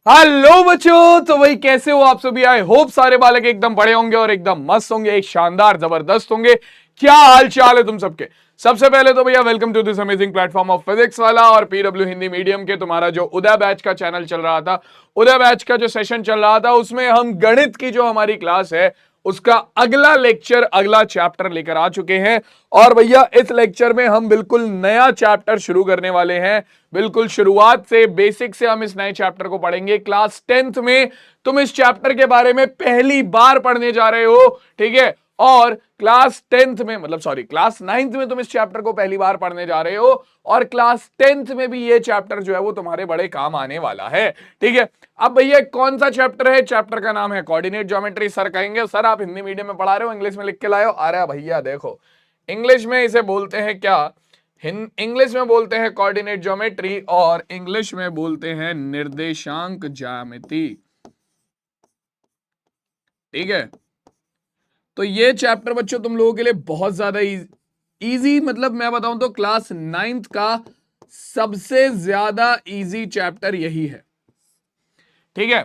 Hello बच्चों, तो भाई कैसे हो आप सभी। आई होप सारे बालक एकदम बड़े होंगे और एकदम मस्त होंगे, एक शानदार जबरदस्त होंगे। क्या हाल चाल है तुम सबके। सबसे पहले तो भैया welcome to this amazing platform of physics वाला और पीडब्ल्यू हिंदी मीडियम के तुम्हारा जो उदय बैच का चैनल चल रहा था, उदय बैच का जो सेशन चल रहा था, उसमें हम गणित की जो हमारी क्लास है उसका अगला लेक्चर, अगला चैप्टर लेकर आ चुके हैं। और भैया इस लेक्चर में हम बिल्कुल नया चैप्टर शुरू करने वाले हैं। बिल्कुल शुरुआत से, बेसिक से हम इस नए चैप्टर को पढ़ेंगे। क्लास 10th में तुम इस चैप्टर के बारे में पहली बार पढ़ने जा रहे हो, ठीक है। और क्लास 10th में, मतलब सॉरी, क्लास 9th में तुम इस चैप्टर को पहली बार पढ़ने जा रहे हो और क्लास 10th में भी ये चैप्टर जो है वो तुम्हारे बड़े काम आने वाला है, ठीक है। अब भैया कौन सा चैप्टर है? चैप्टर का नाम है कोऑर्डिनेट ज्योमेट्री। सर कहेंगे सर आप हिंदी मीडियम में पढ़ा रहे हो, इंग्लिश में लिख के लाए हो। अरे भैया देखो, इंग्लिश में इसे बोलते हैं क्या? इंग्लिश में बोलते हैं कोऑर्डिनेट ज्योमेट्री और इंग्लिश में बोलते हैं निर्देशांक ज्यामिति, ठीक है। तो ये चैप्टर बच्चों तुम लोगों के लिए बहुत ज्यादा इजी, मतलब मैं बताऊं तो क्लास 9th का सबसे ज्यादा इजी चैप्टर यही है, ठीक है।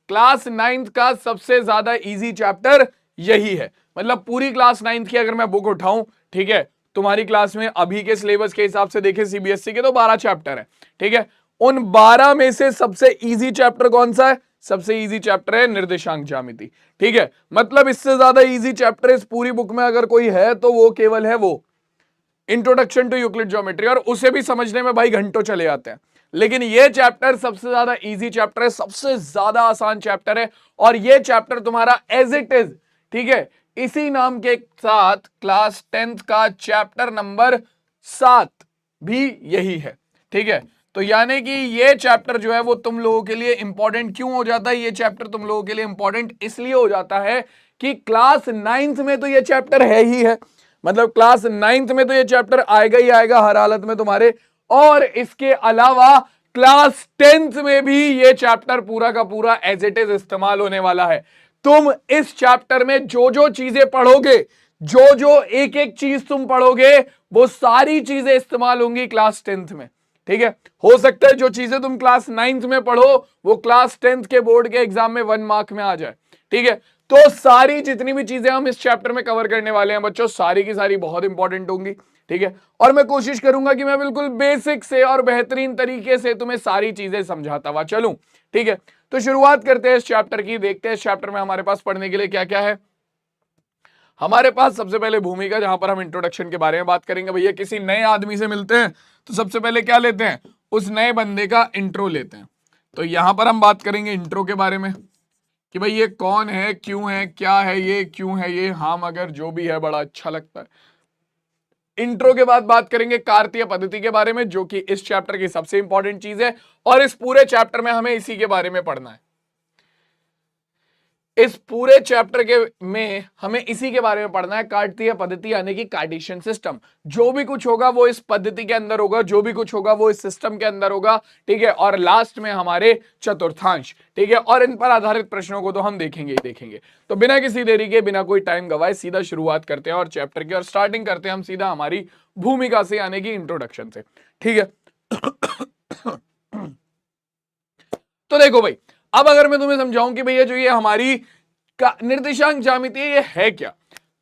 क्लास 9th का सबसे ज्यादा इजी चैप्टर यही है। मतलब पूरी क्लास 9th की अगर मैं बुक उठाऊं, ठीक है, तुम्हारी क्लास में अभी के सिलेबस के हिसाब से देखें सीबीएसई के तो 12 चैप्टर है, ठीक है। उन 12 में से सबसे इजी चैप्टर कौन सा है? सबसे इजी चैप्टर है निर्देशांक ज्यामिति, ठीक है। मतलब इससे ज्यादा इजी चैप्टर इस पूरी बुक में अगर कोई है तो वो केवल है वो इंट्रोडक्शन टू यूक्लिड ज्योमेट्री, और उसे भी समझने में भाई घंटों चले जाते हैं। लेकिन ये चैप्टर सबसे ज्यादा इजी चैप्टर है, सबसे ज्यादा आसान चैप्टर है। और ये चैप्टर तुम्हारा एज इट इज, ठीक है, इसी नाम के साथ क्लास 10th का चैप्टर नंबर 7 भी यही है, ठीक है। तो यानी कि ये चैप्टर जो है वो तुम लोगों के लिए इंपॉर्टेंट क्यों हो जाता है? ये चैप्टर तुम लोगों के लिए इंपॉर्टेंट इसलिए हो जाता है कि क्लास 9th में तो ये चैप्टर है ही है। मतलब क्लास 9th में तो ये चैप्टर आएगा ही आएगा हर हालत में तुम्हारे। और इसके अलावा क्लास 10th में भी ये चैप्टर पूरा का पूरा एज इट इज इस्तेमाल होने वाला है। तुम इस चैप्टर में जो जो चीजें पढ़ोगे, जो जो एक एक चीज तुम पढ़ोगे, वो सारी चीजें इस्तेमाल होंगी क्लास 10th में, ठीक है। हो सकता है जो चीजें तुम क्लास 9th में पढ़ो वो क्लास 10th के बोर्ड के एग्जाम में 1 मार्क में आ जाए, ठीक है। तो सारी जितनी भी चीजें हम इस चैप्टर में कवर करने वाले हैं बच्चों, सारी की सारी बहुत इंपॉर्टेंट होंगी, ठीक है। और मैं कोशिश करूंगा कि मैं बिल्कुल बेसिक से और बेहतरीन तरीके से तुम्हें सारी चीजें समझाता हुआ चलूं, ठीक है। तो शुरुआत करते हैं इस चैप्टर की। देखते हैं इस चैप्टर में हमारे पास पढ़ने के लिए क्या क्या है। हमारे पास सबसे पहले भूमिका, जहां पर हम इंट्रोडक्शन के बारे में बात करेंगे। भैया किसी नए आदमी से मिलते हैं तो सबसे पहले क्या लेते हैं? उस नए बंदे का इंट्रो लेते हैं। तो यहां पर हम बात करेंगे इंट्रो के बारे में कि भाई ये कौन है, क्यों है, क्या है ये, क्यों है ये, हाँ मगर जो भी है बड़ा अच्छा लगता है। इंट्रो के बाद बात करेंगे कार्तीय पद्धति के बारे में, जो कि इस चैप्टर की सबसे इंपॉर्टेंट चीज है और इस पूरे चैप्टर में हमें इसी के बारे में पढ़ना है। इस पूरे चैप्टर के में हमें इसी के बारे में पढ़ना है, कार्तीय पद्धति यानी कि कार्टेशियन सिस्टम। जो भी कुछ होगा वो इस पद्धति के अंदर होगा, जो भी कुछ होगा वो इस सिस्टम के अंदर होगा, ठीक है। और लास्ट में हमारे चतुर्थांश, ठीक है। और इन पर आधारित प्रश्नों को तो हम देखेंगे ही देखेंगे। तो बिना किसी देरी के, बिना कोई टाइम गवाए सीधा शुरुआत करते हैं और चैप्टर की, और स्टार्टिंग करते हैं हम सीधा हमारी भूमिका से यानी कि इंट्रोडक्शन से, ठीक है। तो देखो भाई, अब अगर मैं तुम्हें समझाऊं कि भैया जो ये हमारी निर्देशांक ज्यामिति ये है क्या,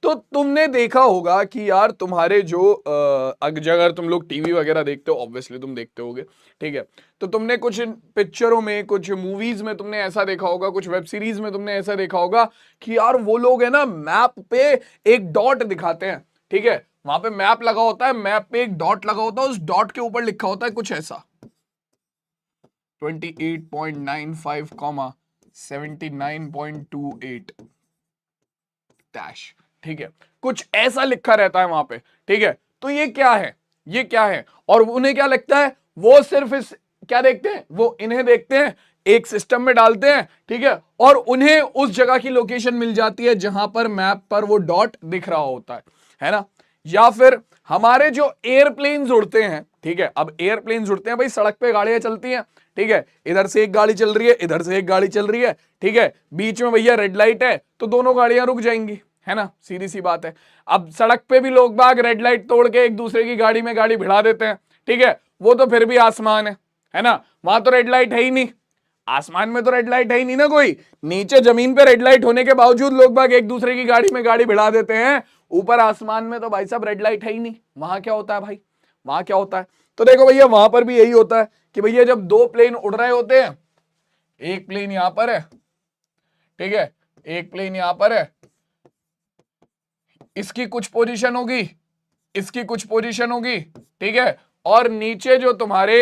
तो तुमने देखा होगा कि यार तुम्हारे जो अगर तुम लोग टीवी वगैरह देखते हो, ऑब्वियसली तुम देखते होगे, ठीक है। तो तुमने कुछ पिक्चरों में, कुछ मूवीज में तुमने ऐसा देखा होगा, कुछ वेब सीरीज में तुमने ऐसा देखा होगा कि यार वो लोग है ना मैप पे एक डॉट दिखाते हैं, ठीक है। वहां पे मैप लगा होता है, मैप पे एक डॉट लगा होता है, उस डॉट के ऊपर लिखा होता है कुछ ऐसा 28.95 कॉमा 79.28 डैश, ठीक है। कुछ ऐसा लिखा रहता है वहां पे, ठीक है। तो ये क्या है? ये क्या है? और उन्हें क्या लगता है? वो सिर्फ इस क्या देखते हैं? वो इन्हें देखते हैं, एक सिस्टम में डालते हैं, ठीक है। और उन्हें उस जगह की लोकेशन मिल जाती है जहां पर मैप पर वो डॉट दिख रहा होता है ना। या फिर हमारे जो एयरप्लेन्स उड़ते हैं, ठीक है। अब एयरप्लेन्स उड़ते हैं भाई, सड़क पे गाड़ियां चलती हैं, ठीक है। इधर से एक गाड़ी चल रही है, इधर से एक गाड़ी चल रही है, ठीक है। बीच में भैया रेड लाइट है तो दोनों गाड़ियां रुक जाएंगी, है ना, सीधी सी बात है। अब सड़क पे भी लोग बाग रेड लाइट तोड़ के एक दूसरे की गाड़ी में गाड़ी भिड़ा देते हैं, ठीक है। वो तो फिर भी आसमान है ना, वहां तो रेड लाइट है ही नहीं। आसमान में तो रेड लाइट है ही नहीं ना कोई, नीचे जमीन पे रेड लाइट होने के बावजूद लोग बाग एक दूसरे की गाड़ी में गाड़ी भिड़ा देते हैं, ऊपर आसमान में तो भाई साहब रेड लाइट है ही नहीं। वहां क्या होता है भाई, वहां क्या होता है? तो देखो भैया वहां पर भी यही होता है कि भैया जब दो प्लेन उड़ रहे होते हैं, एक प्लेन यहां पर है, ठीक है, एक प्लेन यहां पर है, इसकी कुछ पोजीशन होगी, इसकी कुछ पोजीशन होगी, ठीक है, और नीचे जो तुम्हारे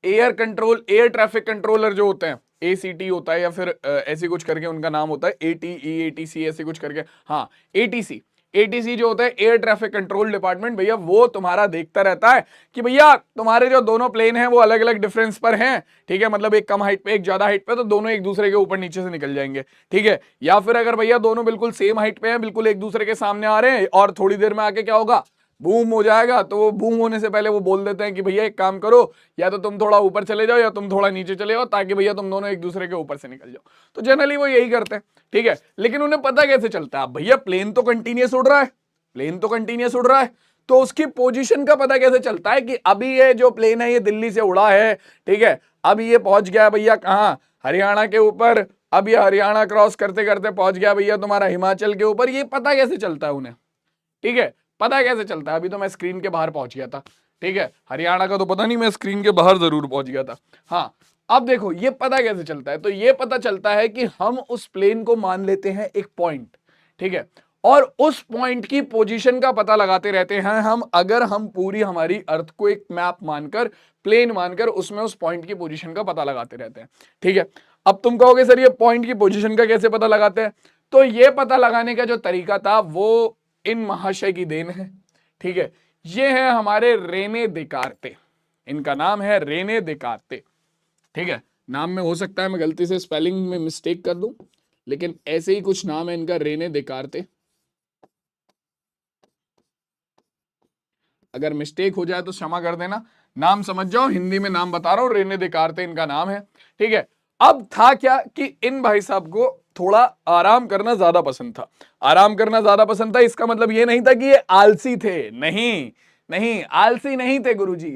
एयर ट्रैफिक कंट्रोलर जो होते हैं, एसीटी होता है या फिर ऐसी कुछ करके उनका नाम होता है, एटीई एटीसी ऐसे कुछ करके, हाँ एटीसी, एटीसी जो होता है एयर ट्रैफिक कंट्रोल डिपार्टमेंट, भैया वो तुम्हारा देखता रहता है कि भैया तुम्हारे जो दोनों प्लेन हैं वो अलग अलग डिफरेंस पर हैं, ठीक है, मतलब एक कम हाइट पे एक ज्यादा हाइट पे, तो दोनों एक दूसरे के ऊपर नीचे से निकल जाएंगे, ठीक है। या फिर अगर भैया दोनों बिल्कुल सेम हाइट पे हैं, बिल्कुल एक दूसरे के सामने आ रहे हैं, और थोड़ी देर में आके क्या होगा, बूम हो जाएगा, तो वो बूम होने से पहले वो बोल देते हैं कि भैया एक काम करो, या तो तुम थोड़ा ऊपर चले जाओ या तुम थोड़ा नीचे चले जाओ, ताकि भैया तुम दोनों एक दूसरे के ऊपर से निकल जाओ। तो जनरली वो यही करते हैं, ठीक है। लेकिन उन्हें पता कैसे चलता है? भैया प्लेन तो कंटिन्यूस उड़ रहा है, प्लेन तो कंटिन्यूस उड़ रहा है, तो उसकी पोजीशन का पता कैसे चलता है कि अभी ये जो प्लेन है ये दिल्ली से उड़ा है, ठीक है, अभी ये पहुंच गया भैया कहाँ, हरियाणा के ऊपर, अब ये हरियाणा क्रॉस करते करते पहुंच गया भैया तुम्हारा हिमाचल के ऊपर। ये पता कैसे चलता है उन्हें, ठीक है, पता कैसे चलता है? अभी तो मैं स्क्रीन के बाहर पहुंच गया था, ठीक है, हरियाणा का तो पता नहीं, मैं स्क्रीन के बाहर जरूर पहुंच गया था। हाँ, अब देखो ये पता कैसे चलता है? तो ये पता चलता है कि हम उस प्लेन को मान लेते हैं एक पॉइंट, ठीक है, और उस पॉइंट की पोजीशन का पता लगाते रहते हैं हम। अगर हम पूरी हमारी अर्थ को एक मैप मानकर, प्लेन मानकर, उसमें उस पॉइंट की पोजीशन का पता लगाते रहते हैं, ठीक है। अब तुम कहोगे सर ये पॉइंट की पोजीशन का कैसे पता लगाते हैं? तो ये पता लगाने का जो तरीका था वो इन महाशय की देन है, ठीक है। ये है हमारे रेने देकार्ते, इनका नाम है रेने देकार्ते, ठीक है। नाम में हो सकता है मैं गलती से स्पेलिंग में मिस्टेक कर दूं, लेकिन ऐसे ही कुछ नाम है इनका, रेने देकार्ते। अगर मिस्टेक हो जाए तो क्षमा कर देना, नाम समझ जाओ, हिंदी में नाम बता रहा हूं, रेने देकार्ते इनका नाम है, ठीक है। अब था क्या कि इन भाई साहब को थोड़ा आराम करना ज्यादा पसंद था, आराम करना ज्यादा पसंद था। इसका मतलब ये नहीं था कि ये आलसी थे, नहीं नहीं, आलसी नहीं थे गुरुजी।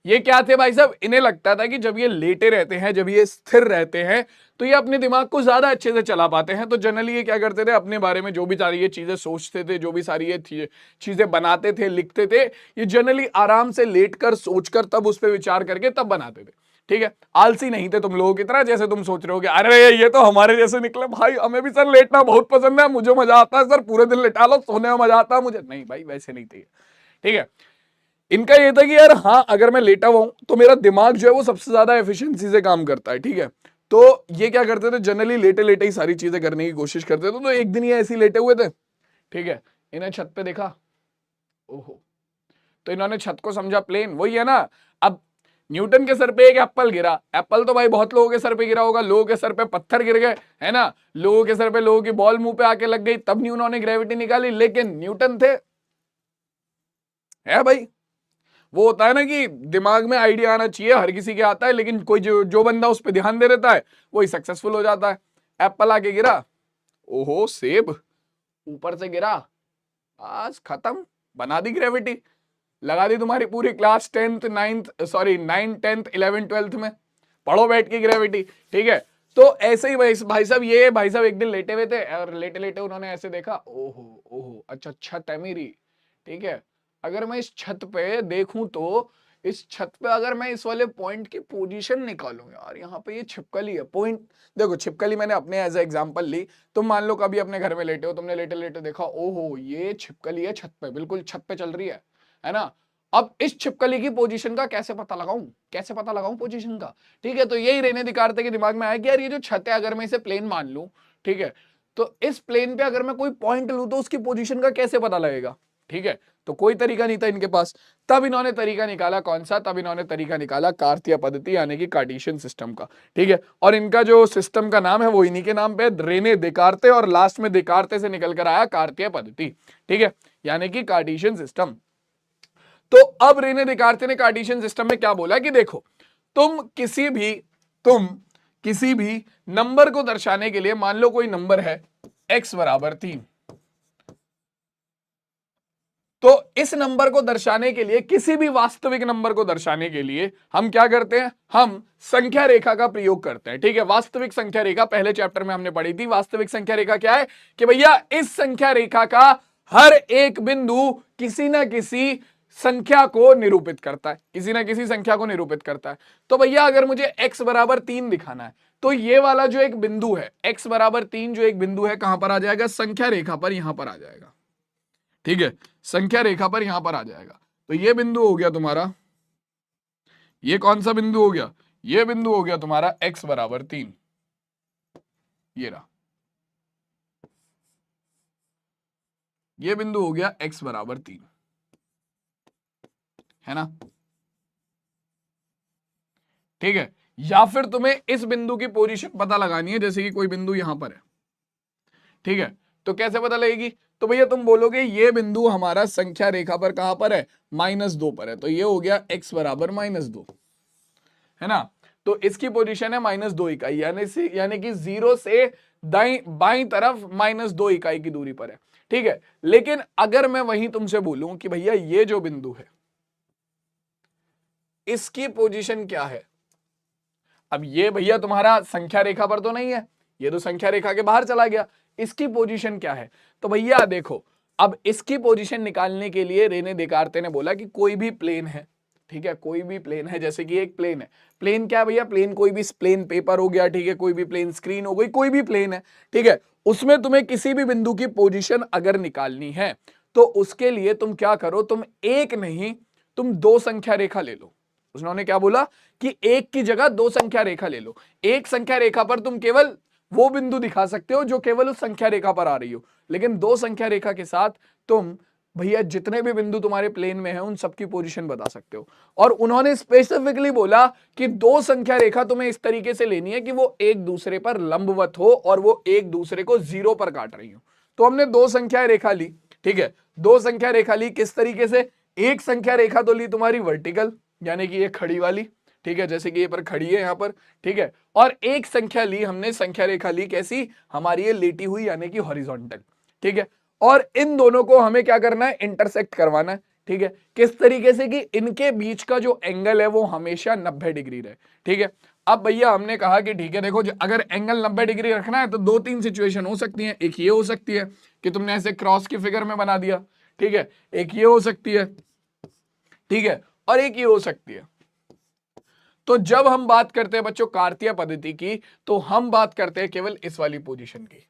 ये क्या थे भाई साहब? इन्हें लगता था कि जब ये लेटे रहते हैं, जब ये स्थिर रहते हैं, तो ये अपने दिमाग को ज्यादा अच्छे से चला पाते हैं। तो जनरली ये क्या करते थे, अपने बारे में जो भी सारी ये चीजें सोचते थे, जो भी सारी ये चीजें बनाते थे, लिखते थे, ये जनरली आराम से लेटकर सोचकर तब उस पर विचार करके तब बनाते थे, ठीक है। आलसी नहीं थे तुम लोगों की तरह, जैसे तुम सोच रहे हो कि अरे ये तो हमारे जैसे निकले भाई, हमें भी सर लेटना बहुत पसंद है, मुझे मजा आता है सर, पूरे दिन लेटा लो, सोने में मजा आता है मुझे। नहीं भाई, वैसे नहीं थे, ठीक है। इनका ये था कि यार हाँ, अगर मैं लेटा हुआ हूं तो मेरा दिमाग जो है वो सबसे ज्यादा एफिशिएंसी से काम करता है, ठीक है। तो ये क्या करते थे, जनरली लेटे लेटे ही सारी चीजें करने की कोशिश करते थे। तो एक दिन ये ऐसे ही लेटे हुए थे, ठीक है, इन्हें छत पे देखा, ओहो, तो इन्होंने छत को समझा प्लेन, वही है ना। अब न्यूटन के सर पे एक एप्पल गिरा, एप्पल तो भाई बहुत लोगों के सर पे गिरा होगा, लोगों के सर पे पत्थर गिर गए, है ना, लोगों के सर पे लोगों की बॉल मुंह पे आके लग गई, तब नहीं उन्होंने ग्रेविटी निकाली, लेकिन न्यूटन थे, है भाई। वो होता है ना कि दिमाग में आइडिया आना चाहिए, हर किसी के आता है, लेकिन कोई जो बंदा उस पर ध्यान दे देता है वही सक्सेसफुल हो जाता है। एप्पल आके गिरा, ओहो सेब, ऊपर से गिरा, आज खत्म, बना दी ग्रेविटी, लगा दी तुम्हारी पूरी class 10th 9th sorry 9th 10th 11th 12th में, पढ़ो बैठ की ग्रेविटी, ठीक है। तो ऐसे ही भाई साहब, ये भाई साहब एक दिन लेटे हुए थे, और लेटे लेटे उन्होंने ऐसे देखा, ओहो ओहो, अच्छा छत है मेरी, ठीक है, अगर मैं इस छत पे देखूं तो इस छत पे अगर मैं इस वाले पॉइंट की पोजीशन निकालूं, यार यहाँ पे ये छिपकली है पॉइंट, देखो छिपकली मैंने अपने एज ए एग्जांपल ली, तुम मान लो कभी अपने घर में लेटे हो, तुमने लेटे लेटे देखा, ओहो ये छिपकली है छत पे, बिल्कुल छत पे चल रही है ना। अब इस छिपकली की पोजीशन का कैसे पता लगाऊं, कैसे पता लगाऊं पोजीशन का, ठीक है। तो यही रेने दिकार्ते के दिमाग में आया कि यार ये जो छत है, अगर मैं इसे प्लेन मान लूं, ठीक है, तो इस प्लेन पे अगर मैं कोई पॉइंट लूं तो उसकी पोजीशन का कैसे पता लगेगा, ठीक है। तो कोई तरीका नहीं था इनके पास, तब इन्होंने तरीका निकाला, कौन सा? तब इन्होंने तरीका निकाला कार्तीय पद्धति, यानी कि कार्टेशियन सिस्टम का, ठीक है। और इनका जो सिस्टम का नाम है वो इन्हीं के नाम पे, रेने देकार्ते, और लास्ट में देकार्ते से निकल कर आया कार्तीय पद्धति, ठीक है, यानी कि कार्टेशियन सिस्टम। तो अब रेने देकार्ते ने कार्टेशियन सिस्टम में क्या बोला कि देखो, तुम किसी भी नंबर को दर्शाने के लिए, मान लो कोई नंबर है x बराबर 3, तो इस नंबर को दर्शाने के लिए, किसी भी वास्तविक नंबर को दर्शाने के लिए हम क्या करते हैं, हम संख्या रेखा का प्रयोग करते हैं। ठीक है, वास्तविक संख्या रेखा पहले चैप्टर में हमने पढ़ी थी। वास्तविक संख्या रेखा क्या है कि भैया इस संख्या रेखा का हर एक बिंदु किसी ना किसी संख्या को निरूपित करता है, किसी ना किसी संख्या को निरूपित करता है। तो भैया अगर मुझे x बराबर 3 दिखाना है तो ये वाला जो एक बिंदु है x बराबर 3 जो एक बिंदु है कहां पर आ जाएगा, संख्या रेखा पर, यहां पर आ जाएगा। ठीक है, संख्या रेखा पर यहां पर आ जाएगा। तो ये बिंदु हो गया तुम्हारा, ये कौन सा बिंदु हो गया, ये बिंदु हो गया तुम्हारा x बराबर 3, ये रहा, ये बिंदु हो गया x बराबर 3, है ना। ठीक है, या फिर तुम्हें इस बिंदु की पोजीशन पता लगानी है, जैसे कि कोई बिंदु यहां पर है। ठीक है, तो कैसे पता लगेगी, तो भैया तुम बोलोगे ये बिंदु हमारा संख्या रेखा पर कहां पर है, -2 पर है, तो ये हो गया x बराबर -2, है ना। तो इसकी पोजीशन है -2 इकाई, यानी कि 0 से बाईं तरफ -2 इकाई की दूरी पर है। ठीक है, लेकिन अगर मैं वहीं तुमसे बोलूं कि भैया ये जो बिंदु है इसकी पोजीशन क्या है, अब ये भैया तुम्हारा संख्या रेखा पर तो नहीं है, ये तो संख्या रेखा के बाहर चला गया, इसकी पोजीशन क्या है, तो भैया देखो अब इसकी पोजीशन निकालने के लिए रेने देकार्ते ने बोला कि कोई भी प्लेन है। ठीक है, कोई भी प्लेन है, जैसे कि एक प्लेन है, प्लेन क्या है भैया, प्लेन कोई भी प्लेन पेपर हो गया, ठीक है, कोई भी प्लेन स्क्रीन हो गई, कोई भी प्लेन है। ठीक है, उसमें तुम्हें किसी भी बिंदु की पोजीशन अगर निकालनी है तो उसके लिए तुम क्या करो, तुम एक नहीं तुम 2 संख्या रेखा ले लो। उन्होंने क्या बोला कि एक की जगह 2 संख्या रेखा ले लो। एक संख्या रेखा पर तुम केवल वो बिंदु दिखा सकते हो जो केवल उस संख्या रेखा पर आ रही हो, लेकिन 2 संख्या रेखा के साथ तुम भैया जितने भी बिंदु तुम्हारे प्लेन में है उन सबकी पोजीशन बता सकते हो। और उन्होंने स्पेसिफिकली बोला कि 2 संख्या रेखा तुम्हें इस तरीके से लेनी है कि वो एक दूसरे पर लंबवत हो और वो एक दूसरे को 0 पर काट रही हो। तो हमने 2 संख्या रेखा ली। ठीक है, 2 संख्या रेखा ली किस तरीके से, एक संख्या रेखा तो ली तुम्हारी वर्टिकल, यानी कि ये खड़ी वाली, ठीक है, जैसे कि ये पर खड़ी है यहां पर। ठीक है, और एक संख्या ली हमने, संख्या रेखा ली कैसी, हमारी ये लेटी हुई यानी कि हॉरिजॉन्टल। ठीक है, और इन दोनों को हमें क्या करना है, इंटरसेक्ट करवाना है। ठीक है, किस तरीके से कि इनके बीच का जो एंगल है वो हमेशा 90 डिग्री रहे। ठीक है, अब भैया हमने कहा कि ठीक है देखो अगर एंगल 90 डिग्री रखना है तो 2-3 सिचुएशन हो सकती है। एक ये हो सकती है कि तुमने ऐसे क्रॉस की फिगर में बना दिया, ठीक है, एक ये हो सकती है, ठीक है, और एक ये हो सकती है। तो जब हम बात करते हैं बच्चों कार्तीय पद्धति की, तो हम बात करते हैं केवल इस वाली पोजीशन की।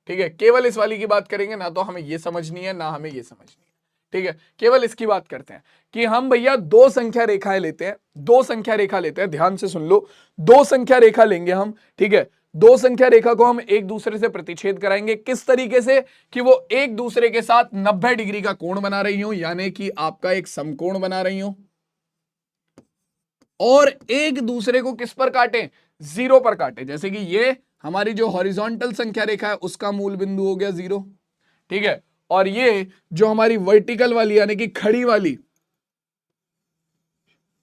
ठीक है, केवल इस वाली की बात करेंगे, ना तो हमें ये समझनी है ना हमें ये समझनी है। ठीक है, केवल इसकी बात करते हैं कि हम भैया 2 संख्या रेखाएं लेते हैं, 2 संख्या रेखा लेते हैं, ध्यान से सुन लो, 2 संख्या रेखा लेंगे हम। ठीक है, 2 संख्या रेखा को हम एक दूसरे से प्रतिच्छेद कराएंगे, किस तरीके से कि वो एक दूसरे के साथ 90 डिग्री का कोण बना रही हो, यानी कि आपका एक समकोण बना रही हो, और एक दूसरे को किस पर काटें, 0 पर काटें। जैसे कि ये हमारी जो हॉरिजॉन्टल संख्या रेखा है उसका मूल बिंदु हो गया 0। ठीक है, और ये जो हमारी वर्टिकल वाली यानी कि खड़ी वाली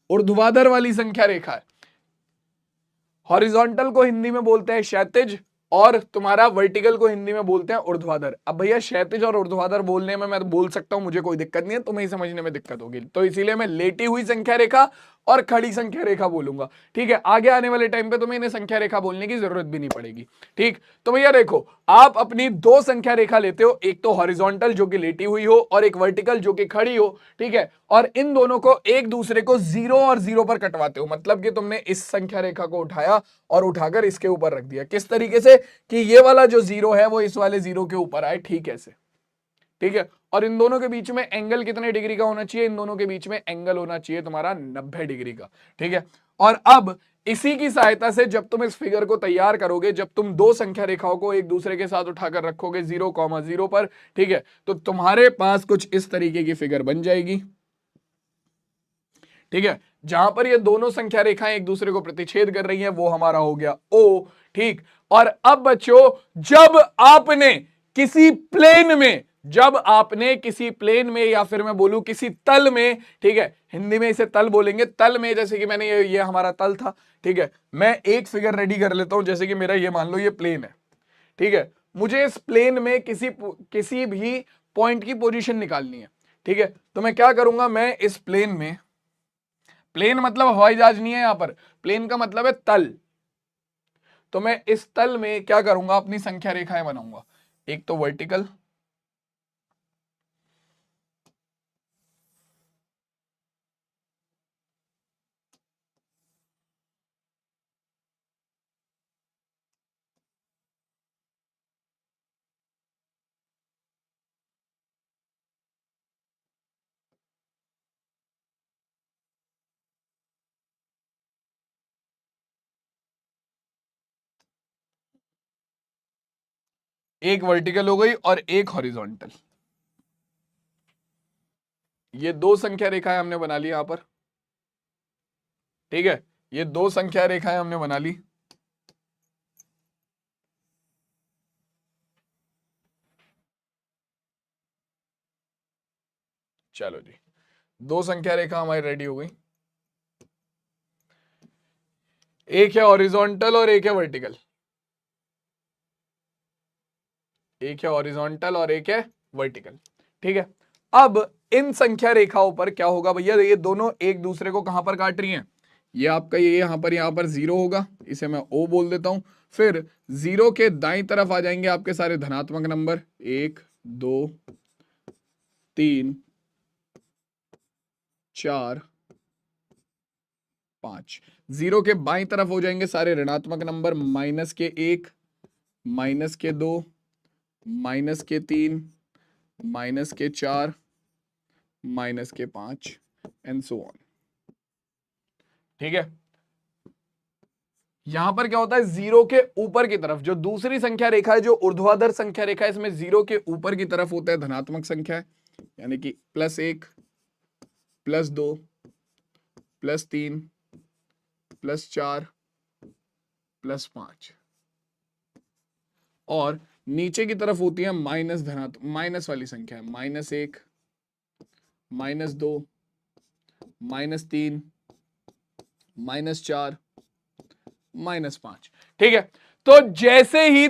ऊर्ध्वाधर वाली संख्या रेखा है, हॉरिजॉन्टल को हिंदी में बोलते हैं क्षैतिज और तुम्हारा वर्टिकल को हिंदी में बोलते हैं ऊर्ध्वाधर। अब भैया क्षैतिज और ऊर्ध्वाधर बोलने में मैं तो बोल सकता हूं, मुझे कोई दिक्कत नहीं है, तुम्हें ही समझने में दिक्कत होगी, तो इसीलिए मैं लेटी हुई संख्या रेखा और खड़ी संख्या रेखा बोलूंगा। ठीक है, आगे आने वाले टाइम पे तुम्हें इन्हें संख्या रेखा बोलने की जरूरत भी नहीं पड़ेगी। ठीक, तो भैया देखो आप अपनी 2 संख्या रेखा लेते हो, एक तो हॉरिजॉन्टल जो कि लेटी हुई हो और एक वर्टिकल जो कि खड़ी हो। ठीक है, और इन दोनों को एक दूसरे को 0 और 0 पर कटवाते हो, मतलब कि तुमने इस संख्या रेखा को उठाया और उठाकर इसके ऊपर रख दिया, किस तरीके से कि ये वाला जो 0 है वो इस वाले 0 के ऊपर आए, ठीक ऐसे। ठीक है, और इन दोनों के बीच में एंगल कितने डिग्री का होना चाहिए, इन दोनों के बीच में एंगल होना चाहिए तुम्हारा 90 डिग्री का। ठीक है, और अब इसी की सहायता से जब तुम इस फिगर को तैयार करोगे, जब तुम 2 संख्या रेखाओं को एक दूसरे के साथ उठाकर रखोगे 0,0 पर, ठीक है, तो तुम्हारे पास कुछ इस तरीके की फिगर बन जाएगी। ठीक है, जहां पर ये दोनों संख्या रेखाएं एक दूसरे को प्रतिच्छेद कर रही हैं वो हमारा हो गया O। ठीक, और अब बच्चों जब आपने किसी प्लेन में या फिर मैं बोलूं किसी तल में, ठीक है, हिंदी में इसे तल बोलेंगे, तल में, जैसे कि मैंने ये हमारा तल था। ठीक है, मैं एक फिगर रेडी कर लेता हूं, जैसे कि मेरा ये मान लो ये प्लेन है। ठीक है, मुझे इस प्लेन में किसी भी पॉइंट की पोजीशन निकालनी है। ठीक है। तो मैं क्या करूंगा, मैं इस प्लेन में, प्लेन मतलब हवाई जहाज नहीं है यहां पर, प्लेन का मतलब है तल, तो मैं इस तल में क्या करूंगा, अपनी संख्या रेखाएं बनाऊंगा। एक तो वर्टिकल, एक वर्टिकल हो गई और एक हॉरिजॉन्टल। ये दो संख्या रेखाएं हमने बना ली यहां पर, ठीक है, ये दो संख्या रेखाएं हमने बना ली। चलो जी, दो संख्या रेखा हमारी रेडी हो गई, एक है हॉरिजॉन्टल और एक है वर्टिकल, एक है हॉरिजॉन्टल और एक है वर्टिकल, ठीक है। अब इन संख्या रेखाओं पर क्या होगा भैया, ये दोनों एक दूसरे को कहां पर काट रही हैं, ये आपका ये यहां पर जीरो होगा, इसे मैं ओ बोल देता हूं। फिर जीरो के दाईं तरफ आ जाएंगे आपके सारे धनात्मक नंबर, 1 2 3 4 5। जीरो के बाईं तरफ हो जाएंगे सारे ऋणात्मक नंबर, -1 -2 -3 -4 -5 एंड सो ऑन, ठीक है। यहां पर क्या होता है, जीरो के ऊपर की तरफ जो दूसरी संख्या रेखा है, जो ऊर्ध्वाधर संख्या रेखा है, इसमें जीरो के ऊपर की तरफ होता है धनात्मक संख्या है, यानी कि +1 +2 +3 +4 +5, और नीचे की तरफ होती है माइनस माइनस वाली संख्या है, -1 -2 -3 -4 -5, ठीक है। तो जैसे ही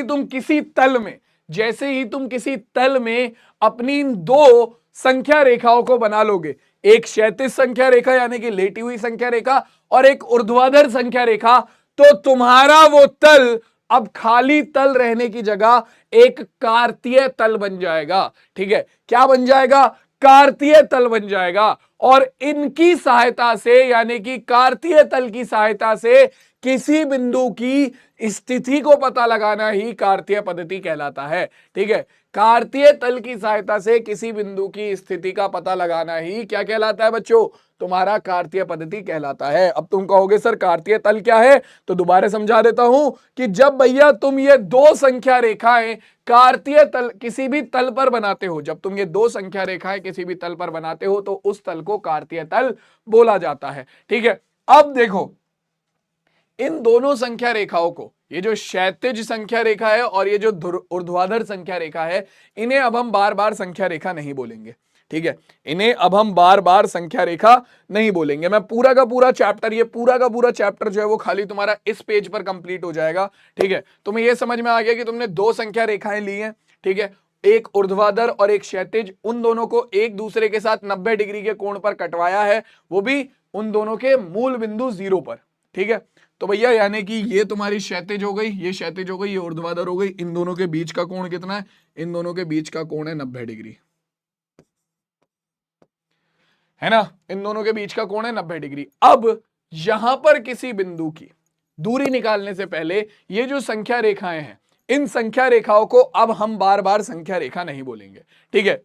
तुम किसी तल में, जैसे ही तुम किसी तल में अपनी इन दो संख्या रेखाओं को बना लोगे, एक क्षैतिज संख्या रेखा यानी कि लेटी हुई संख्या रेखा और एक ऊर्ध्वाधर संख्या रेखा, तो तुम्हारा वो तल अब खाली तल रहने की जगह एक कार्तीय तल बन जाएगा, ठीक है। क्या बन जाएगा, कार्तीय तल बन जाएगा। और इनकी सहायता से, यानी कि कार्तीय तल की सहायता से किसी बिंदु की स्थिति को पता लगाना ही कार्तीय पद्धति कहलाता है, ठीक है। कार्तीय तल की सहायता से किसी बिंदु की स्थिति का पता लगाना ही क्या कहलाता है बच्चों, तुम्हारा कार्तीय पद्धति कहलाता है। अब तुम कहोगे सर कार्तीय तल क्या है, तो दोबारा समझा देता हूं कि जब भैया तुम ये दो संख्या रेखाएं कार्तीय तल किसी भी तल पर बनाते हो, जब तुम ये दो संख्या रेखाएं किसी भी तल पर बनाते हो तो उस तल को कार्तीय तल बोला जाता है, ठीक है। अब देखो इन दोनों संख्या रेखाओं को, ये जो क्षैतिज संख्या रेखा है और ये जो ऊर्ध्वाधर संख्या रेखा है, इन्हें अब हम बार बार संख्या रेखा नहीं बोलेंगे, ठीक है। इन्हें अब हम बार बार संख्या रेखा नहीं बोलेंगे। मैं पूरा का पूरा चैप्टर, ये पूरा का पूरा चैप्टर जो है वो खाली तुम्हारा इस पेज पर कंप्लीट हो जाएगा, ठीक है। तुम्हें ये समझ में आ गया कि तुमने दो संख्या रेखाएं ली हैं, ठीक है, एक ऊर्ध्वाधर और एक क्षैतिज, उन दोनों को एक दूसरे के साथ 90 डिग्री के कोण पर कटवाया है, वो भी उन दोनों के मूल बिंदु जीरो पर, ठीक है। तो भैया यानी कि ये तुम्हारी क्षैतिज हो गई, ये क्षैतिज हो गई, ये ऊर्ध्वाधर हो गई, इन दोनों के बीच का कोण कितना है, इन दोनों के बीच का कोण है 90 डिग्री, है ना, इन दोनों के बीच का कोण है 90 डिग्री। अब यहां पर किसी बिंदु की दूरी निकालने से पहले ये जो संख्या रेखाएं हैं, इन संख्या रेखाओं को अब हम बार बार संख्या रेखा नहीं बोलेंगे, ठीक है।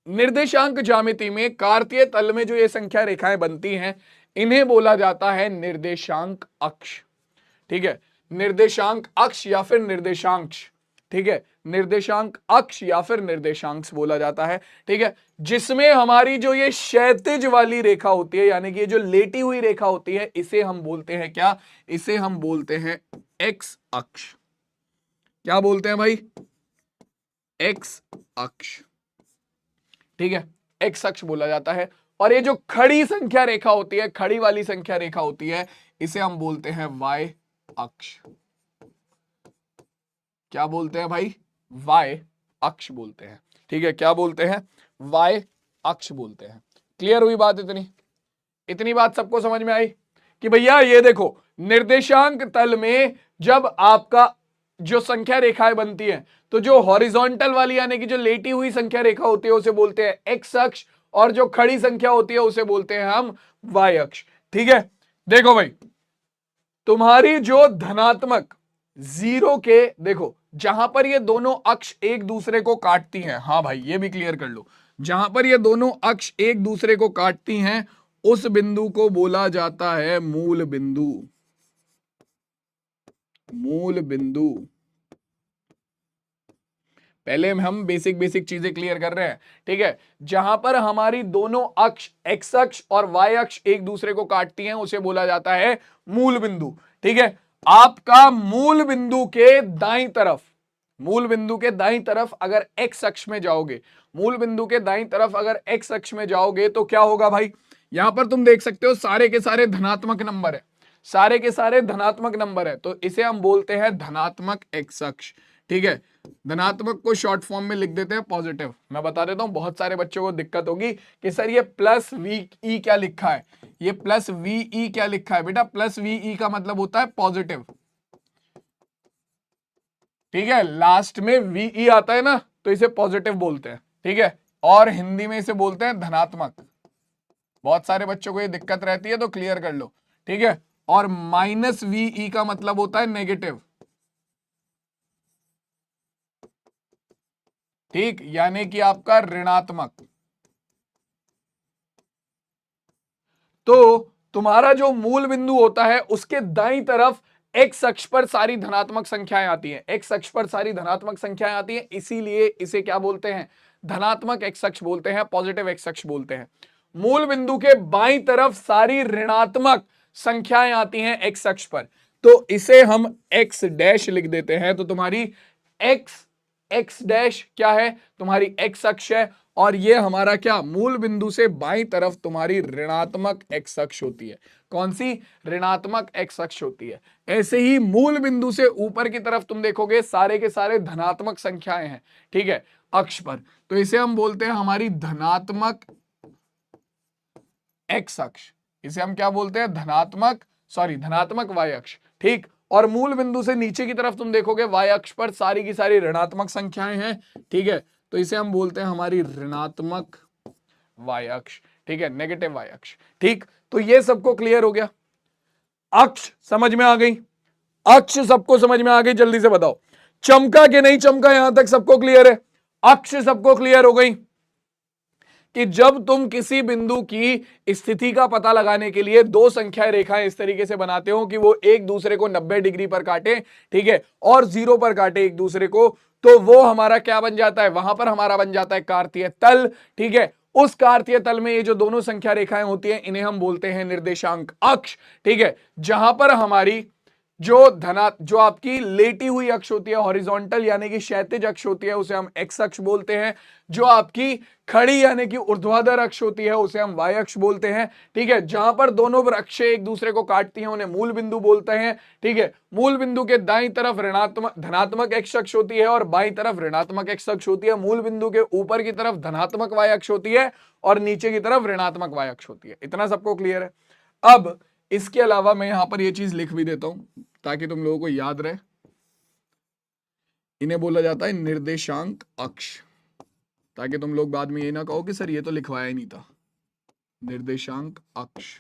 निर्देशांक ज्यामिति में कार्तीय तल में जो ये संख्या रेखाएं बनती हैं, इन्हें बोला जाता है निर्देशांक अक्ष, ठीक है। निर्देशांक अक्ष या फिर निर्देशांक्ष, ठीक है, निर्देशांक अक्ष या फिर निर्देशांक्ष बोला जाता है, ठीक है। जिसमें हमारी जो ये क्षैतिज वाली रेखा होती है, यानी कि ये जो लेटी हुई रेखा होती है, इसे हम बोलते हैं क्या, इसे हम बोलते हैं एक्स अक्ष। क्या बोलते हैं भाई, एक्स अक्ष, ठीक है, एक्स अक्ष बोला जाता है। और ये जो खड़ी संख्या रेखा होती है, खड़ी वाली संख्या रेखा होती है, इसे हम बोलते हैं वाई अक्ष। क्या बोलते हैं भाई, वाई अक्ष बोलते हैं। ठीक है, क्या बोलते हैं? वाई अक्ष बोलते हैं। क्लियर हुई बात? इतनी बात सबको समझ में आई कि भैया ये देखो, निर्देशांक तल में जब आपका जो संख्या रेखाएं बनती हैं, तो जो हॉरिजॉन्टल वाली यानी कि जो लेटी हुई संख्या रेखा होती है उसे बोलते हैं एक्स अक्ष, और जो खड़ी संख्या होती है उसे बोलते हैं हम वाई अक्ष। ठीक है, देखो भाई, तुम्हारी जो धनात्मक जीरो के, देखो जहां पर ये दोनों अक्ष एक दूसरे को काटती हैं, हाँ भाई ये भी क्लियर कर लो, जहां पर ये दोनों अक्ष एक दूसरे को काटती हैं उस बिंदु को बोला जाता है मूल बिंदु। मूल बिंदु। पहले हम बेसिक चीजें क्लियर कर रहे हैं। ठीक है, जहां पर हमारी दोनों अक्ष एक्स अक्ष और वाई अक्ष एक दूसरे को काटती हैं उसे बोला जाता है मूल बिंदु। ठीक है, आपका मूल बिंदु के दाईं तरफ, मूल बिंदु के दाईं तरफ अगर एक्स अक्ष में जाओगे, मूल बिंदु के दाईं तरफ अगर एक्स अक्ष में जाओगे तो क्या होगा भाई? यहां पर तुम देख सकते हो सारे के सारे धनात्मक नंबर है, सारे के सारे धनात्मक नंबर है, तो इसे हम बोलते हैं धनात्मक एक्स अक्ष। ठीक है, धनात्मक को शॉर्ट फॉर्म में लिख देते हैं पॉजिटिव। मैं बता देता हूं, बहुत सारे बच्चों को दिक्कत होगी कि सर ये प्लस वी ई क्या लिखा है, ये प्लस वी ई क्या लिखा है। बेटा प्लस वी ई का मतलब होता है पॉजिटिव। ठीक है, लास्ट में वी ई आता है ना तो इसे पॉजिटिव बोलते हैं। ठीक है, और हिंदी में इसे बोलते हैं धनात्मक। बहुत सारे बच्चों को ये दिक्कत रहती है तो क्लियर कर लो। ठीक है, और माइनस वी ई का मतलब होता है नेगेटिव। ठीक, यानी कि आपका ऋणात्मक। तो तुम्हारा जो मूल बिंदु होता है उसके दाईं तरफ एक्स अक्ष पर सारी धनात्मक संख्याएं आती हैं, एक्स अक्ष पर सारी धनात्मक संख्याएं आती हैं, इसीलिए इसे क्या बोलते हैं? धनात्मक एक्स अक्ष बोलते हैं, पॉजिटिव एक्स अक्ष बोलते हैं। मूल बिंदु के बाईं तरफ सारी ऋणात्मक संख्याएं आती हैं एक्स अक्ष पर, तो इसे हम एक्स डैश लिख देते हैं। तो तुम्हारी एक्स एक्स डैश क्या है? तुम्हारी एक्स अक्ष है, और ये हमारा क्या? मूल बिंदु से बाईं तरफ तुम्हारी ऋणात्मक एक्स अक्ष होती है। कौन सी? ऋणात्मक एक्स अक्ष होती है। ऐसे ही मूल बिंदु से ऊपर की तरफ तुम देखोगे सारे के सारे धनात्मक संख्याएं हैं। ठीक है, अक्ष पर, तो इसे हम बोलते हैं हमारी धनात्मक एक्स अक्ष। इसे हम क्या बोलते हैं? धनात्मक वाई अक्ष। ठीक, और मूल बिंदु से नीचे की तरफ तुम देखोगे वाई अक्ष पर सारी की सारी ऋणात्मक संख्याएं हैं। ठीक है, तो इसे हम बोलते हैं हमारी ऋणात्मक वाई अक्ष। ठीक है, नेगेटिव वाई अक्ष। ठीक, तो ये सबको क्लियर हो गया? अक्ष समझ में आ गई? अक्ष सबको समझ में आ गई? जल्दी से बताओ, चमका कि नहीं चमका? यहां तक सबको क्लियर है? अक्ष सबको क्लियर हो गई कि जब तुम किसी बिंदु की स्थिति का पता लगाने के लिए दो संख्याएं रेखाएं इस तरीके से बनाते हो कि वो एक दूसरे को 90 डिग्री पर काटे, ठीक है, और 0 पर काटे एक दूसरे को, तो वो हमारा क्या बन जाता है? वहां पर हमारा बन जाता है कार्तीय तल। ठीक है, उस कार्तीय तल में ये जो दोनों संख्या रेखाएं होती हैं इन्हें हम बोलते हैं निर्देशांक अक्ष। ठीक है, जहां पर हमारी जो आपकी लेटी हुई अक्ष होती है, हॉरिजॉन्टल यानी कि क्षैतिज अक्ष होती है, उसे हम एक्स अक्ष बोलते हैं। जो आपकी खड़ी यानी कि ऊर्ध्वाधर अक्ष होती है उसे हम वाई अक्ष बोलते हैं। ठीक है, जहां पर दोनों अक्षें एक दूसरे को काटती हैं उन्हें मूल बिंदु बोलते हैं। ठीक है, मूल बिंदु के दाईं तरफ धनात्मक एक्स अक्ष होती है और बाईं तरफ ऋणात्मक एक्स अक्ष होती है। मूल बिंदु के ऊपर की तरफ धनात्मक वाई अक्ष होती है और नीचे की तरफ ऋणात्मक वाई अक्ष होती है। इतना सबको क्लियर है? अब इसके अलावा मैं यहां पर यह चीज लिख भी देता हूं ताकि तुम लोगों को याद रहे। इन्हें बोला जाता है निर्देशांक अक्ष, ताकि तुम लोग बाद में ये ना कहो कि सर ये तो लिखवाया ही नहीं था। निर्देशांक अक्ष,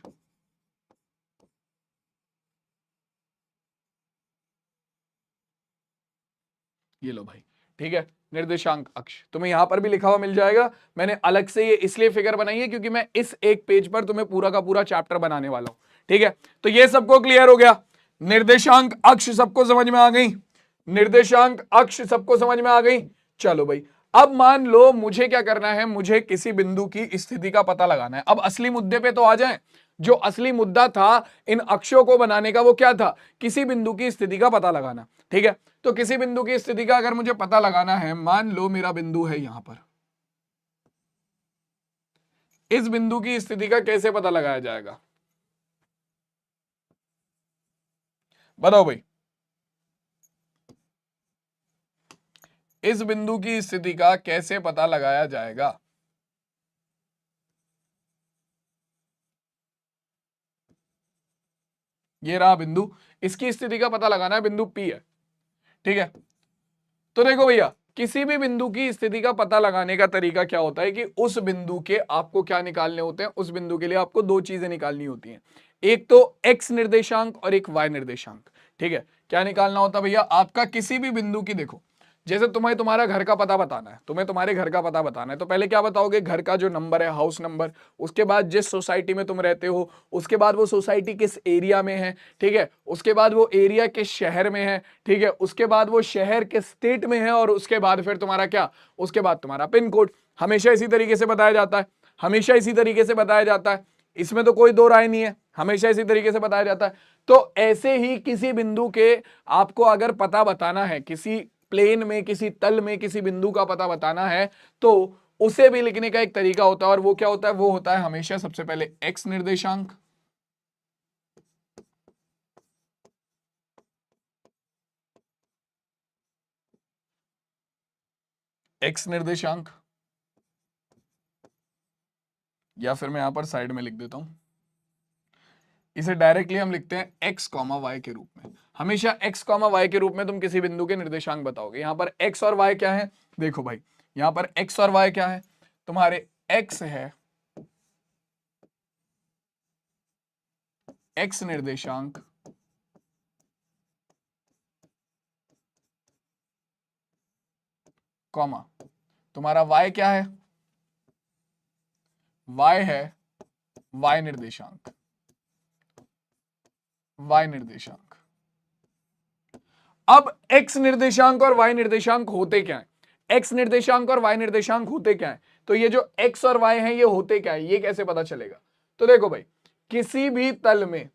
ये लो भाई। ठीक है, निर्देशांक अक्ष तुम्हें यहां पर भी लिखा हुआ मिल जाएगा। मैंने अलग से ये इसलिए फिगर बनाई है क्योंकि मैं इस एक पेज पर तुम्हें पूरा का पूरा चैप्टर बनाने वाला हूं। ठीक है, तो ये सबको क्लियर हो गया? निर्देशांक अक्ष सबको समझ में आ गई? निर्देशांक अक्ष सबको समझ में आ गई? चलो भाई, अब मान लो मुझे क्या करना है, मुझे किसी बिंदु की स्थिति का पता लगाना है। अब असली मुद्दे पे तो आ जाएं। जो असली मुद्दा था इन अक्षों को बनाने का वो क्या था? किसी बिंदु की स्थिति का पता लगाना। ठीक है, तो किसी बिंदु की स्थिति का अगर मुझे पता लगाना है, मान लो मेरा बिंदु है यहां पर, इस बिंदु की स्थिति का कैसे पता लगाया जाएगा? बताओ भाई। इस बिंदु की स्थिति का कैसे पता लगाया जाएगा? ये रहा बिंदु, इसकी स्थिति का पता लगाना है, बिंदु P है, ठीक है। तो देखो भैया, किसी भी बिंदु की स्थिति का पता लगाने का तरीका क्या होता है कि उस बिंदु के आपको क्या निकालने होते हैं, उस बिंदु के लिए आपको दो चीजें निकालनी होती हैं, एक तो x निर्देशांक और एक y निर्देशांक, ठीक है। क्या निकालना होता है भैया? आपका किसी भी बिंदु की, देखो जैसे तुम्हें तुम्हारा घर का पता बताना है, तुम्हें तुम्हारे घर का पता बताना है, तो पहले क्या बताओगे? घर का जो नंबर है, हाउस नंबर, उसके बाद जिस सोसाइटी में तुम रहते हो, उसके बाद वो सोसाइटी किस एरिया में है, ठीक है, उसके बाद वो एरिया किस शहर में है, ठीक है, उसके बाद वो शहर किस स्टेट में है, और उसके बाद फिर तुम्हारा क्या, उसके बाद तुम्हारा पिन कोड। हमेशा इसी तरीके से बताया जाता है, हमेशा इसी तरीके से बताया जाता है, इसमें तो कोई दो राय नहीं है, हमेशा इसी तरीके से बताया जाता है। तो ऐसे ही किसी बिंदु के आपको अगर पता बताना है, किसी प्लेन में, किसी तल में किसी बिंदु का पता बताना है, तो उसे भी लिखने का एक तरीका होता है, और वो क्या होता है? वो होता है हमेशा सबसे पहले x निर्देशांक, x निर्देशांक, या फिर मैं यहां पर साइड में लिख देता हूं, इसे डायरेक्टली हम लिखते हैं x, y के रूप में। हमेशा x, y के रूप में तुम किसी बिंदु के निर्देशांक बताओगे। यहां पर x और y क्या है? देखो भाई, यहां पर x और y क्या है? तुम्हारे x है x निर्देशांक, कॉमा तुम्हारा y क्या है? y है y निर्देशांक, y निर्देशांक। अब x निर्देशांक और y निर्देशांक होते क्या है? x निर्देशांक और y निर्देशांक होते क्या है? तो ये जो x और y हैं ये होते क्या है, ये कैसे पता चलेगा? तो देखो भाई, किसी भी तल में,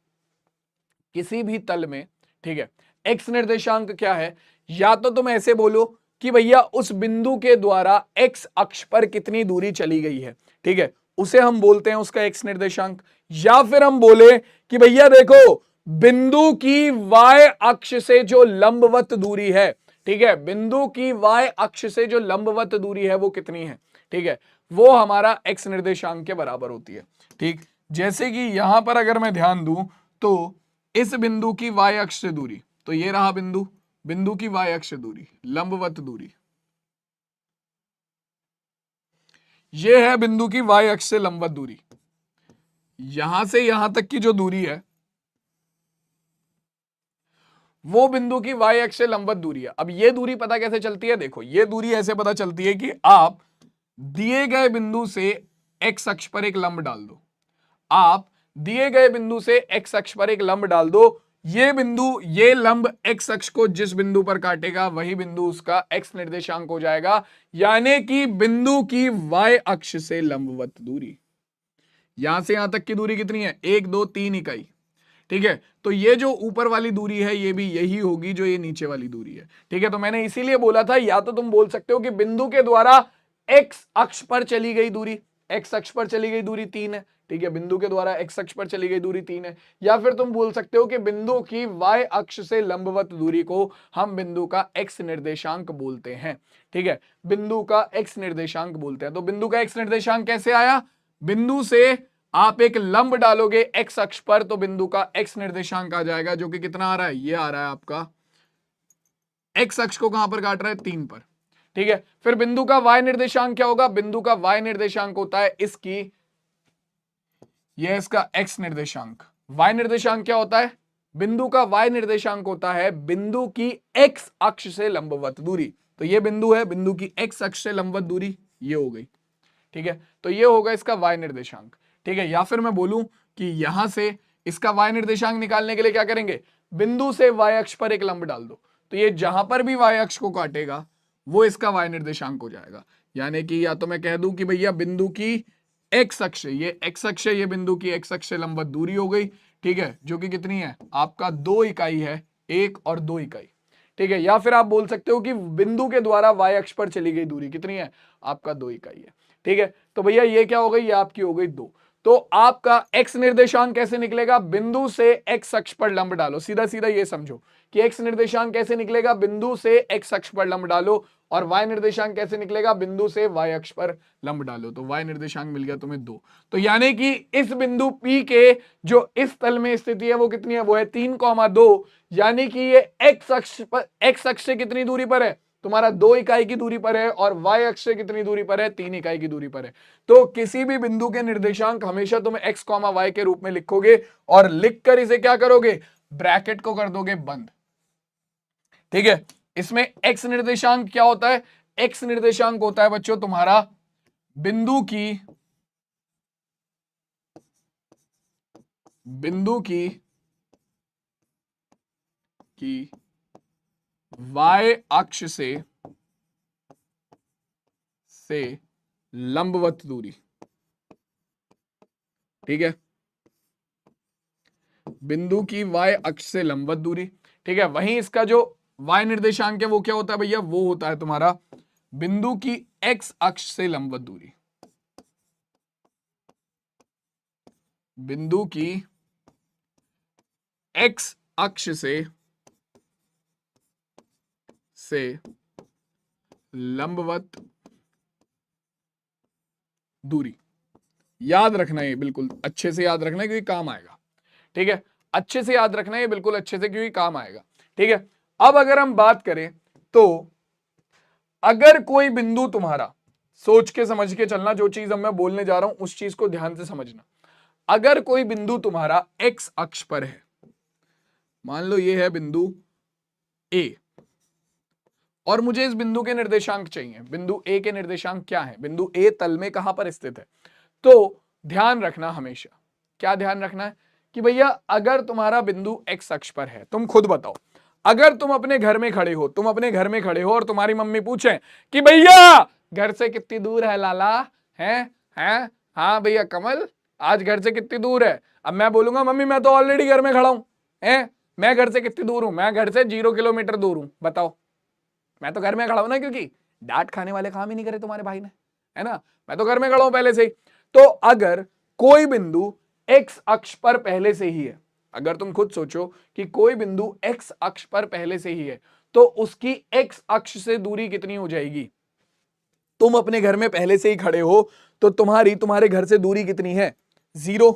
किसी भी तल में, ठीक है, x निर्देशांक क्या है? या तो तुम ऐसे बोलो कि भैया उस बिंदु के द्वारा x अक्ष पर कितनी दूरी चली गई है, ठीक है, उसे हम बोलते हैं उसका x निर्देशांक। या फिर हम बोले कि भैया देखो, बिंदु की y अक्ष से जो लंबवत दूरी है, ठीक है, बिंदु की y अक्ष से जो लंबवत दूरी है वो कितनी है, ठीक है, वो हमारा x निर्देशांक के बराबर होती है, ठीक। जैसे कि यहां पर अगर मैं ध्यान दूं तो इस बिंदु की y अक्ष से दूरी, तो ये रहा बिंदु, बिंदु की y अक्ष से दूरी, लंबवत दूरी, ये है बिंदु की y अक्ष से लंबवत दूरी। यहां से यहां तक की जो दूरी है वो बिंदु की y अक्ष से लंबवत दूरी है। अब ये दूरी पता कैसे चलती है? देखो, ये दूरी ऐसे पता चलती है कि आप दिए गए बिंदु से x अक्ष पर एक लंब डाल दो, आप दिए गए बिंदु से x अक्ष पर एक लंब डाल दो, ये बिंदु, ये लंब x अक्ष को जिस बिंदु पर काटेगा वही बिंदु उसका x निर्देशांक हो जाएगा, यानी कि बिंदु की y अक्ष से लंबवत दूरी। यहां से यहां तक की दूरी कितनी है? 1 2 3 इकाई, ठीक है। तो ये जो ऊपर वाली दूरी है ये भी यही होगी जो ये नीचे वाली दूरी है, ठीक है। तो मैंने इसीलिए बोला था, या तो तुम बोल सकते हो कि बिंदु के द्वारा x अक्ष पर चली गई दूरी, x अक्ष पर चली गई दूरी 3 है, ठीक है, बिंदु के द्वारा x अक्ष पर चली गई दूरी 3 है। या फिर तुम बोल सकते हो कि बिंदु की y अक्ष से लंबवत दूरी को हम बिंदु का x निर्देशांक बोलते हैं, ठीक है, बिंदु का x निर्देशांक बोलते हैं। तो बिंदु का x निर्देशांक कैसे आया? बिंदु से आप एक लंब डालोगे x अक्ष पर तो बिंदु का x निर्देशांक आ जाएगा, जो कि कितना आ रहा है? ये आ रहा है आपका, x अक्ष को कहां पर काट रहा है? 3 पर, ठीक है। फिर बिंदु का y निर्देशांक क्या होगा? बिंदु का y निर्देशांक होता है इसकी, यह इसका x निर्देशांक। y निर्देशांक क्या होता है? बिंदु का y निर्देशांक होता है बिंदु की x अक्ष से लंबवत दूरी। तो ये बिंदु है, बिंदु की x अक्ष से लंबवत दूरी ये हो गई, ठीक है। तो ये होगा इसका y निर्देशांक, ठीक है। या फिर मैं बोलूं कि यहां से इसका y निर्देशांक निकालने के लिए क्या करेंगे? बिंदु से y अक्ष पर एक लंब डाल दो, तो ये जहां पर भी y अक्ष को काटेगा वो इसका y निर्देशांक हो जाएगा। यानी कि या तो मैं कह दूं कि भैया बिंदु की x अक्ष, ये x अक्ष है, ये बिंदु की x अक्ष से लंबवत दूरी हो गई, ठीक है, जो कि कितनी है आपका 2 इकाई है, 1 और 2 इकाई, ठीक है। या फिर आप बोल सकते हो कि बिंदु के द्वारा y अक्ष पर चली गई दूरी कितनी है? आपका 2 इकाई है, ठीक है। तो भैया ये क्या हो गई? ये आपकी हो गई 2। तो आपका x निर्देशांक कैसे निकलेगा? बिंदु से x अक्ष पर लंब डालो, सीधा सीधा ये समझो कि x निर्देशांक कैसे निकलेगा? बिंदु से x अक्ष पर लंब डालो और y निर्देशांक कैसे निकलेगा, बिंदु से y अक्ष पर लंब डालो तो y निर्देशांक मिल गया तुम्हें 2। तो यानी कि इस बिंदु P के जो इस तल में स्थिति है वो कितनी है, वो है 3,2, यानी कि ये x अक्ष से कितनी दूरी पर है, तुम्हारा 2 इकाई की दूरी पर है, और y अक्ष से कितनी दूरी पर है, 3 इकाई की दूरी पर है। तो किसी भी बिंदु के निर्देशांक हमेशा तुम x, y के रूप में लिखोगे और लिखकर इसे क्या करोगे, ब्रैकेट को कर दोगे बंद। ठीक है, इसमें x निर्देशांक क्या होता है, x निर्देशांक होता है बच्चों तुम्हारा बिंदु की y अक्ष से लंबवत दूरी। ठीक है, बिंदु की y अक्ष से लंबवत दूरी। ठीक है, वहीं इसका जो y निर्देशांक है वो क्या होता है भैया, वो होता है तुम्हारा बिंदु की x अक्ष से लंबवत दूरी। बिंदु की x अक्ष से लंबवत दूरी। याद रखना है, बिल्कुल अच्छे से याद रखना है क्योंकि काम आएगा। ठीक है, अच्छे से याद रखना है, बिल्कुल अच्छे से, क्योंकि काम आएगा। ठीक है, अब अगर हम बात करें तो अगर कोई बिंदु तुम्हारा, सोच के समझ के चलना, जो चीज अब मैं बोलने जा रहा हूं उस चीज को ध्यान से समझना। अगर कोई बिंदु तुम्हारा x अक्ष पर है, मान लो ये है बिंदु A, और मुझे इस बिंदु के निर्देशांक चाहिए। बिंदु A के निर्देशांक क्या है, बिंदु A तल में कहां पर स्थित है, तो ध्यान रखना हमेशा, क्या ध्यान रखना है कि भैया अगर तुम्हारा बिंदु x अक्ष पर है, तुम खुद बताओ, अगर तुम अपने घर में खड़े हो, और तुम्हारी मम्मी पूछे कि भैया घर से कितनी दूर है लाला, हैं हाँ भैया कमल आज घर से कितनी दूर है, अब मैं बोलूंगा मम्मी मैं तो ऑलरेडी घर में खड़ा हूं, मैं घर से कितनी दूर हूं, मैं घर से 0 किलोमीटर दूर हूं, बताओ, मैं तो घर में खड़ा हूं ना, क्योंकि डांट खाने वाले काम ही नहीं करे तुम्हारे भाई ने, है ना, मैं तो घर में खड़ा हूं पहले से ही। तो अगर कोई बिंदु x अक्ष पर पहले से ही है, अगर तुम खुद सोचो कि कोई बिंदु x अक्ष पर पहले से ही है, तो उसकी x अक्ष से दूरी कितनी हो जाएगी, तुम अपने घर में पहले से ही खड़े हो तो तुम्हारे घर से दूरी कितनी है, 0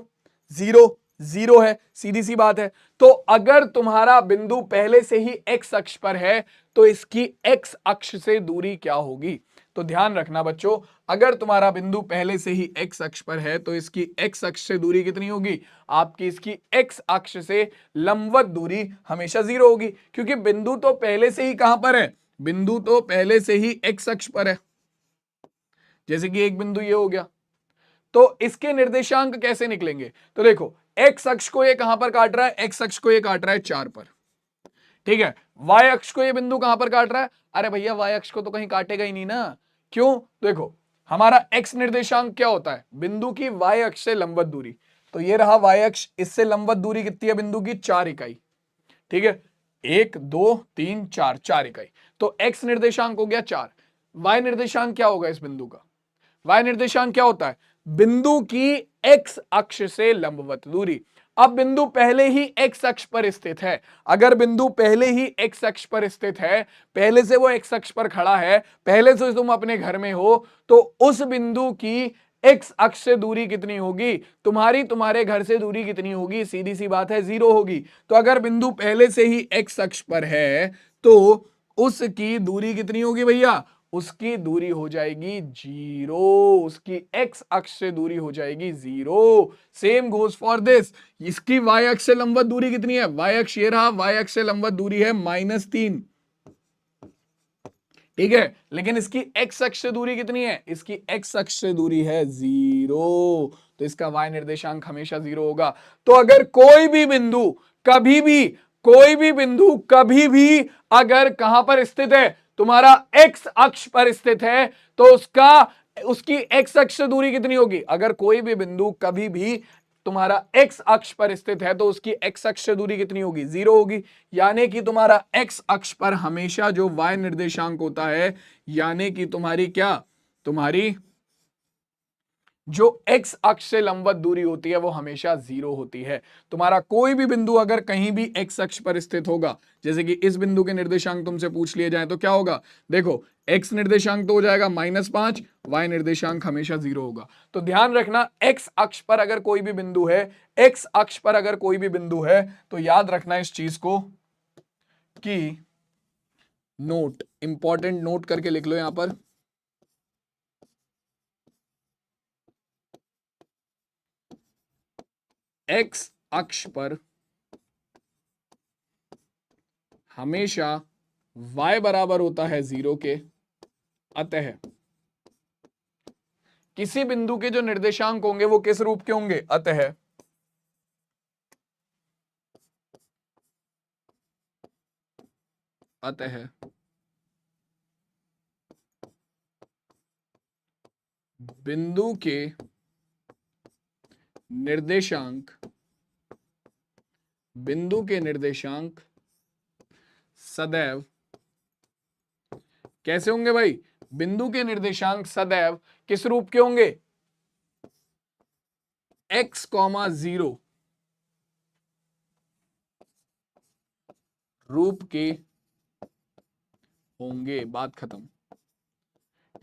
0 0 है, सीधी सी बात है। तो अगर तुम्हारा बिंदु पहले से ही x अक्ष पर है तो इसकी x अक्ष से दूरी क्या होगी, तो ध्यान रखना बच्चों, अगर तुम्हारा बिंदु पहले से ही x अक्ष पर है तो इसकी x अक्ष से दूरी कितनी होगी, आपकी इसकी x अक्ष से लंबवत दूरी हमेशा 0 होगी, क्योंकि बिंदु तो पहले से ही कहां पर है, बिंदु तो पहले से ही x अक्ष पर है। जैसे कि एक बिंदु ये हो गया, तो इसके निर्देशांक कैसे निकलेंगे, तो देखो x अक्ष को ये कहां पर काट रहा है, x अक्ष को ये काट रहा है 4 पर। ठीक है, y अक्ष को ये बिंदु कहां पर काट रहा है, अरे भैया y अक्ष को तो कहीं काटेगा ही नहीं ना, क्यों, देखो हमारा x निर्देशांक क्या होता है, बिंदु की y अक्ष से लंबवत दूरी, तो ये रहा y अक्ष, इससे लंबवत दूरी कितनी है बिंदु की, 4 इकाई। ठीक है, 1 2 3 4, 4 इकाई, तो x निर्देशांक हो गया 4। y निर्देशांक क्या होगा इस बिंदु का, y निर्देशांक क्या होता है, बिंदु की x अक्ष से लंबवत दूरी। अब बिंदु पहले ही x अक्ष पर स्थित है, अगर बिंदु पहले ही x अक्ष पर स्थित है, पहले से वो x अक्ष पर खड़ा है, पहले से तुम अपने घर में हो, तो उस बिंदु की x अक्ष से दूरी कितनी होगी, तुम्हारे घर से दूरी कितनी होगी, सीधी सी बात है 0 होगी। तो अगर बिंदु पहले से ही x अक्ष पर है तो उसकी दूरी कितनी होगी भैया, उसकी दूरी हो जाएगी 0, उसकी x अक्ष से दूरी हो जाएगी 0। सेम गोज फॉर दिस, इसकी y अक्ष से लंबवत दूरी कितनी है, y अक्ष ये रहा, y अक्ष से लंबवत दूरी है -3। ठीक है, लेकिन इसकी x अक्ष से दूरी कितनी है, इसकी x अक्ष से दूरी है 0, तो इसका y निर्देशांक हमेशा 0 होगा। तो अगर कोई भी बिंदु कभी भी अगर कहां पर स्थित है, तुम्हारा x अक्ष पर स्थित है, तो उसकी x अक्ष से दूरी कितनी होगी, अगर कोई भी बिंदु कभी भी तुम्हारा x अक्ष पर स्थित है तो उसकी x अक्ष से दूरी कितनी होगी, 0 होगी। यानी कि तुम्हारा x अक्ष पर हमेशा जो y निर्देशांक होता है, यानी कि तुम्हारी जो x अक्ष से लंबवत दूरी होती है वो हमेशा 0 होती है। तुम्हारा कोई भी बिंदु अगर कहीं भी x अक्ष पर स्थित होगा, जैसे कि इस बिंदु के निर्देशांक तुमसे पूछ लिए जाए तो क्या होगा, देखो x निर्देशांक तो हो जाएगा -5, y निर्देशांक हमेशा 0 होगा। तो ध्यान रखना, x अक्ष पर अगर कोई भी बिंदु है, x अक्ष पर अगर कोई भी बिंदु है तो याद रखना इस चीज को कि नोट, इंपॉर्टेंट नोट करके लिख लो यहां पर, एक्स अक्ष पर हमेशा y बराबर होता है 0 के, अतः किसी बिंदु के जो निर्देशांक होंगे वो किस रूप के होंगे, अतः बिंदु के निर्देशांक सदैव कैसे होंगे भाई, बिंदु के निर्देशांक सदैव किस रूप के होंगे, x, 0 रूप के होंगे। बात खत्म।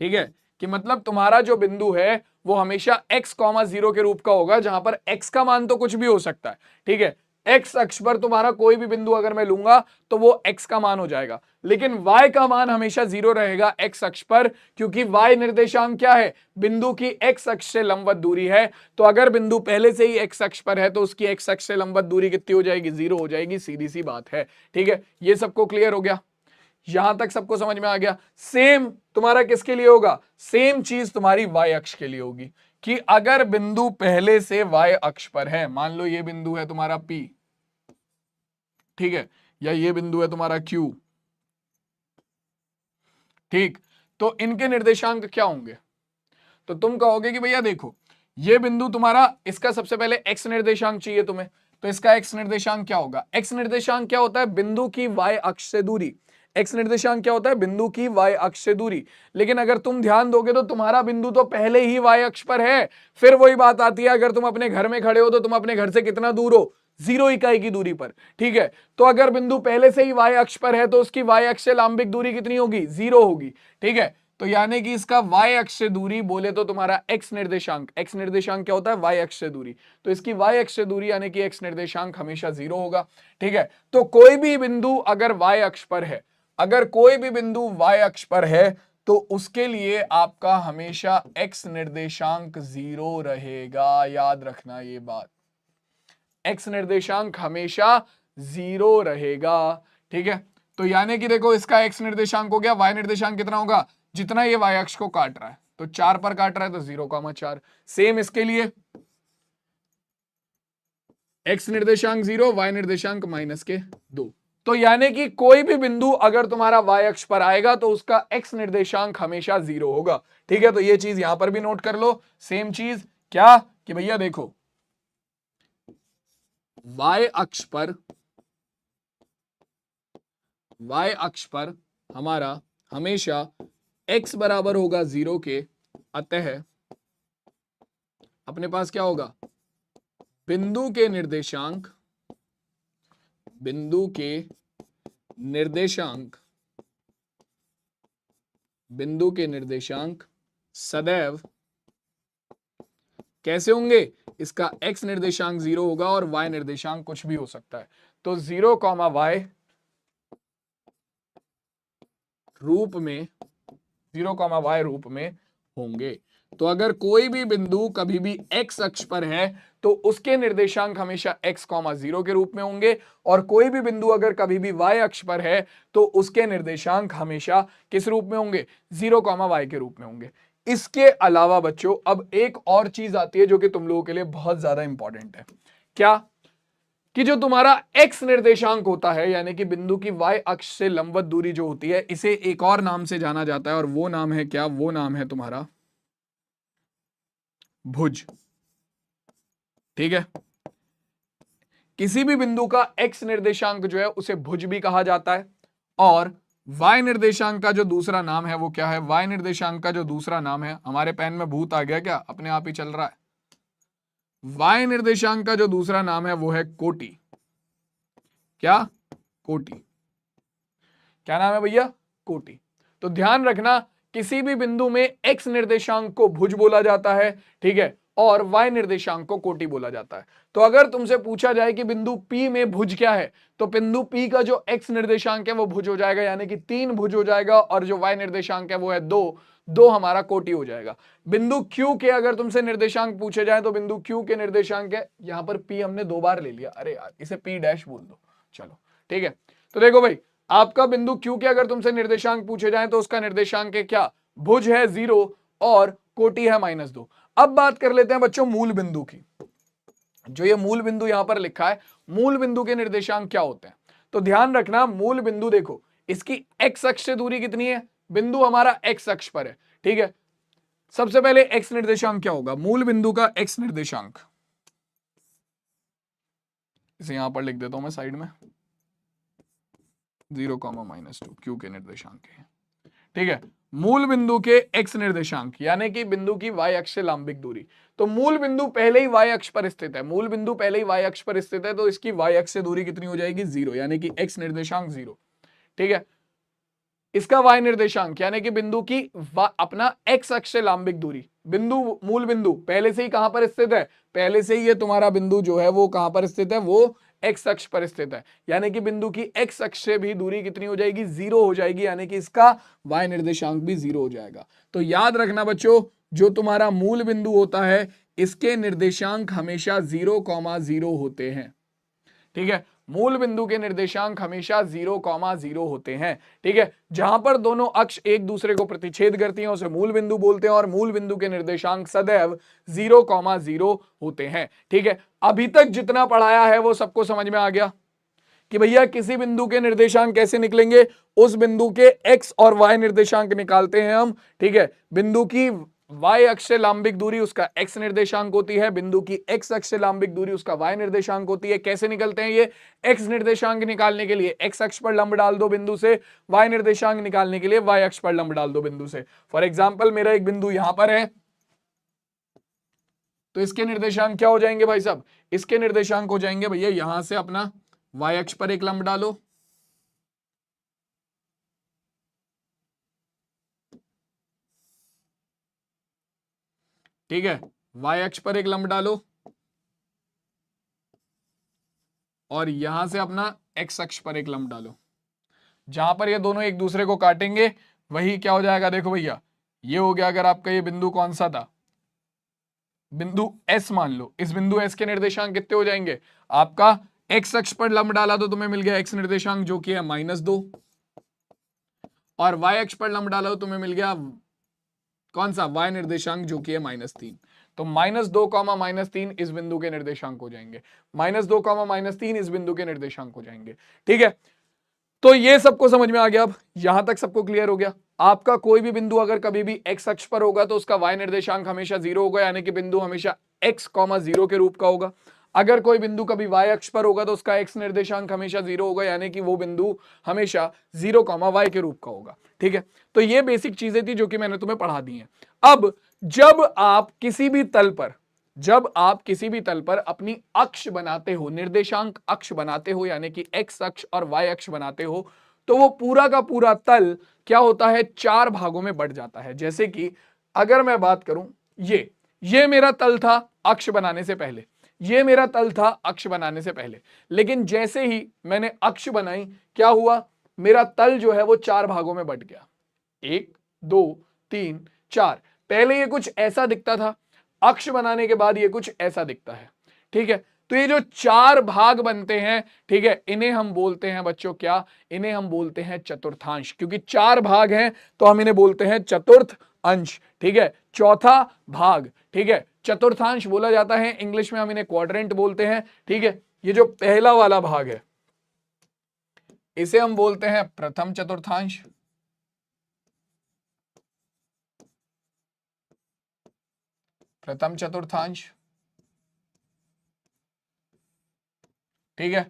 ठीक है, कि मतलब तुम्हारा जो बिंदु है वो हमेशा x, 0 के रूप का होगा, जहां पर x का मान तो कुछ भी हो सकता है। ठीक है, x अक्ष पर तुम्हारा कोई भी बिंदु अगर मैं लूंगा तो वो x का मान हो जाएगा, लेकिन y का मान हमेशा 0 रहेगा x अक्ष पर, क्योंकि y निर्देशांक क्या है, बिंदु की x अक्ष से लंबवत दूरी है। तो अगर बिंदु पहले से ही x अक्ष पर है तो उसकी x अक्ष से लंबवत दूरी कितनी हो जाएगी, 0 हो जाएगी, सीधी सी बात है। ठीक है, ये सबको क्लियर हो गया, यहां तक सबको समझ में आ गया। सेम तुम्हारा किसके लिए होगा, सेम चीज तुम्हारी y अक्ष के लिए होगी, कि अगर बिंदु पहले से y अक्ष पर है, मान लो ये बिंदु है तुम्हारा P, ठीक है, या ये बिंदु है तुम्हारा Q, ठीक, तो इनके निर्देशांक क्या होंगे, तो तुम कहोगे कि भैया देखो ये बिंदु तुम्हारा, इसका सबसे पहले x निर्देशांक चाहिए तुम्हें, तो इसका x निर्देशांक क्या होगा, x निर्देशांक क्या होता है, बिंदु की y अक्ष से दूरी, x निर्देशांक क्या होता है, बिंदु की y अक्ष से दूरी। लेकिन अगर तुम ध्यान दोगे तो तुम्हारा बिंदु तो पहले ही y अक्ष पर है, फिर वही बात आती है, अगर तुम अपने घर में खड़े हो तो तुम अपने घर से कितना दूर हो, 0 इकाई की दूरी पर। ठीक है, तो अगर बिंदु पहले से ही y अक्ष पर है तो उसकी y अक्ष से लंबिक दूरी कितनी होगी, 0 होगी। ठीक है, तो यानी कि इसका y अक्ष से दूरी बोले तो तुम्हारा x निर्देशांक, x निर्देशांक क्या होता है, y अक्ष से दूरी, तो इसकी y अक्ष से दूरी यानी कि x निर्देशांक हमेशा 0 होगा। ठीक है, तो कोई भी बिंदु अगर y अक्ष पर है, अगर कोई भी बिंदु y अक्ष पर है तो उसके लिए आपका हमेशा x निर्देशांक 0 रहेगा, याद रखना ये बात, x निर्देशांक हमेशा 0 रहेगा। ठीक है, तो यानी कि देखो इसका x निर्देशांक हो गया, y निर्देशांक कितना होगा, जितना ये y अक्ष को काट रहा है, तो 4 पर काट रहा है तो 0,4। सेम इसके लिए x निर्देशांक 0, y निर्देशांक -2। तो यानी कि कोई भी बिंदु अगर तुम्हारा y अक्ष पर आएगा तो उसका x निर्देशांक हमेशा 0 होगा। ठीक है, तो ये चीज यहां पर भी नोट कर लो, सेम चीज क्या, कि भैया देखो y अक्ष पर हमारा हमेशा x बराबर होगा 0 के, अतः अपने पास क्या होगा, बिंदु के निर्देशांक सदैव कैसे होंगे, इसका x निर्देशांक 0 होगा और y निर्देशांक कुछ भी हो सकता है, तो 0, y रूप में 0, y रूप में होंगे। तो अगर कोई भी बिंदु कभी भी x अक्ष पर है तो उसके निर्देशांक हमेशा x, 0 के रूप में होंगे, और कोई भी बिंदु अगर कभी भी y अक्ष पर है तो उसके निर्देशांक हमेशा किस रूप में होंगे, 0, y के रूप में होंगे। इसके अलावा बच्चों अब एक और चीज आती है जो कि तुम लोगों के लिए बहुत ज्यादा इंपॉर्टेंट है, क्या, कि जो तुम्हारा x निर्देशांक होता है, यानी कि बिंदु की y अक्ष से लंबवत दूरी जो होती है, इसे एक और नाम से जाना जाता है, और वो नाम है क्या, वो नाम है तुम्हारा भुज। ठीक है, किसी भी बिंदु का x निर्देशांक जो है उसे भुज भी कहा जाता है, और y निर्देशांक का जो दूसरा नाम है वो क्या है? y निर्देशांक का जो दूसरा नाम है, हमारे पेन में भूत आ गया क्या? अपने आप ही चल रहा है। y निर्देशांक का जो दूसरा नाम है वो है कोटि। क्या? कोटि। क्या नाम है भैया? कोटि। तो ध्यान रखना, किसी भी बिंदु में x निर्देशांक को भुज बोला जाता है, ठीक है, और y निर्देशांक को कोटि बोला जाता है। तो अगर तुमसे पूछा जाए कि बिंदु P में भुज क्या है, तो बिंदु P का जो x निर्देशांक है वो भुज हो जाएगा, यानी कि 3 भुज हो जाएगा, और जो y निर्देशांक है वो है 2, 2 हमारा कोटि हो जाएगा। बिंदु Q के अगर तुमसे निर्देशांक पूछे जाए तो बिंदु Q के निर्देशांक है, यहां पर P हमने 2 बार ले लिया, अरे यार इसे P डैश बोल दो, चलो ठीक है। तो देखो भाई, आपका बिंदु Q के अगर तुमसे निर्देशांक पूछे जाए तो उसका निर्देशांक है क्या? भुज है 0 और कोटि है -2। अब बात कर लेते हैं बच्चों मूल बिंदु की। जो ये मूल बिंदु यहां पर लिखा है, मूल बिंदु के निर्देशांक क्या होते हैं? तो ध्यान रखना, मूल बिंदु देखो, इसकी x अक्ष से दूरी कितनी है? बिंदु हमारा x अक्ष पर है, ठीक है। सबसे पहले x निर्देशांक क्या होगा? मूल बिंदु का x निर्देशांक, इसे यहां पर लिख देता हूं मैं साइड में, 0, -2 क्यू के निर्देशांक है, ठीक है। मूल बिंदु के x निर्देशांक यानी कि बिंदु की y अक्ष से लंबिक दूरी। तो मूल बिंदु पहले ही y अक्ष पर स्थित है, मूल बिंदु पहले ही y अक्ष पर स्थित है, तो इसकी y अक्ष से दूरी कितनी हो जाएगी? 0, यानी कि x निर्देशांक 0, ठीक है। इसका y निर्देशांक यानी कि बिंदु की अपना x अक्ष से लंबिक दूरी, बिंदु मूल बिंदु पहले से ही कहां पर स्थित है? पहले से ही ये तुम्हारा बिंदु जो है वो कहां पर स्थित है? वो x अक्ष पर स्थित है, यानी कि बिंदु की x अक्ष से भी दूरी कितनी हो जाएगी? 0 हो जाएगी, यानी कि इसका y निर्देशांक भी 0 हो जाएगा। तो याद रखना बच्चों, जो तुम्हारा मूल बिंदु होता है इसके निर्देशांक हमेशा 0,0 होते हैं, ठीक है। मूल बिंदु के निर्देशांक हमेशा 0,0 होते हैं, ठीक है। जहां पर दोनों अक्ष एक दूसरे को प्रतिच्छेद करती हैं उसे मूल बिंदु बोलते हैं, और मूल बिंदु के निर्देशांक सदैव 0,0 होते हैं, ठीक है। अभी तक जितना पढ़ाया है वो सबको समझ में आ गया कि भैया किसी बिंदु के निर्देशांक कैसे निकलेंगे? उस बिंदु के x और y निर्देशांक निकालते हैं हम, ठीक है। बिंदु की y अक्ष से लंबिक दूरी उसका x निर्देशांक होती है, बिंदु की x अक्ष से लंबिक दूरी उसका y निर्देशांक होती है। कैसे निकलते हैं ये? x निर्देशांक निकालने के लिए x अक्ष पर लंब डाल दो बिंदु से, y निर्देशांक निकालने के लिए y अक्ष पर लंब डाल दो बिंदु से। फॉर एग्जाम्पल मेरा एक बिंदु यहां पर है, तो इसके निर्देशांक क्या हो जाएंगे भाई साहब? इसके निर्देशांक हो जाएंगे भैया, यहां से अपना y अक्ष पर एक लंब डालो, ठीक है, y अक्ष पर एक लंब डालो, और यहां से अपना x अक्ष पर एक लंब डालो। जहां पर ये दोनों एक दूसरे को काटेंगे वही क्या हो जाएगा? देखो भैया, ये हो गया, अगर आपका ये बिंदु कौन सा था? बिंदु S मान लो, इस बिंदु S के निर्देशांक कितने हो जाएंगे? आपका x अक्ष पर लंब डाला तो तुम्हें मिल गया x निर्देशांक जो कि है -2, और y अक्ष पर लंब डाला तो तुम्हें मिल गया कौन सा? y निर्देशांक जो कि है -3। तो -2, -3 इस बिंदु के निर्देशांक हो जाएंगे, -2, -3 इस बिंदु के निर्देशांक हो जाएंगे, ठीक है। तो ये सबको समझ में आ गया, अब यहां तक सबको क्लियर हो गया। आपका कोई भी बिंदु अगर कभी भी x अक्ष पर होगा तो उसका y निर्देशांक हमेशा 0 होगा, यानी कि बिंदु हमेशा x, 0 के रूप का होगा। अगर कोई बिंदु कभी y अक्ष पर होगा तो उसका x निर्देशांक हमेशा 0 होगा, यानी कि वो बिंदु हमेशा 0, y के रूप का होगा, ठीक है। तो ये बेसिक चीजें थी जो कि मैंने तुम्हें पढ़ा दी हैं। अब जब आप किसी भी तल पर अपनी अक्ष बनाते हो, निर्देशांक अक्ष बनाते हो, यानी कि x अक्ष और y अक्ष बनाते हो, तो वो पूरा का पूरा तल क्या होता है? 4 भागों में बढ़ जाता है। जैसे कि अगर मैं बात करूं, ये मेरा तल था अक्ष बनाने से पहले, ये मेरा तल था अक्ष बनाने से पहले, लेकिन जैसे ही मैंने अक्ष बनाई क्या हुआ? मेरा तल जो है वो 4 भागों में बट गया, 1, 2, 3, 4। पहले ये कुछ ऐसा दिखता था, अक्ष बनाने के बाद ये कुछ ऐसा दिखता है, ठीक है। तो ये जो 4 भाग बनते हैं, ठीक है, इन्हें हम बोलते हैं बच्चों क्या? इन्हें हम बोलते हैं चतुर्थांश, क्योंकि 4 भाग हैं तो हम इन्हें बोलते हैं चतुर्थ अंश, ठीक है, चौथा भाग, ठीक है, चतुर्थांश बोला जाता है। इंग्लिश में हम इन्हें क्वाड्रेंट बोलते हैं, ठीक है। ये जो पहला वाला भाग है इसे हम बोलते हैं प्रथम चतुर्थांश, प्रथम चतुर्थांश, ठीक है।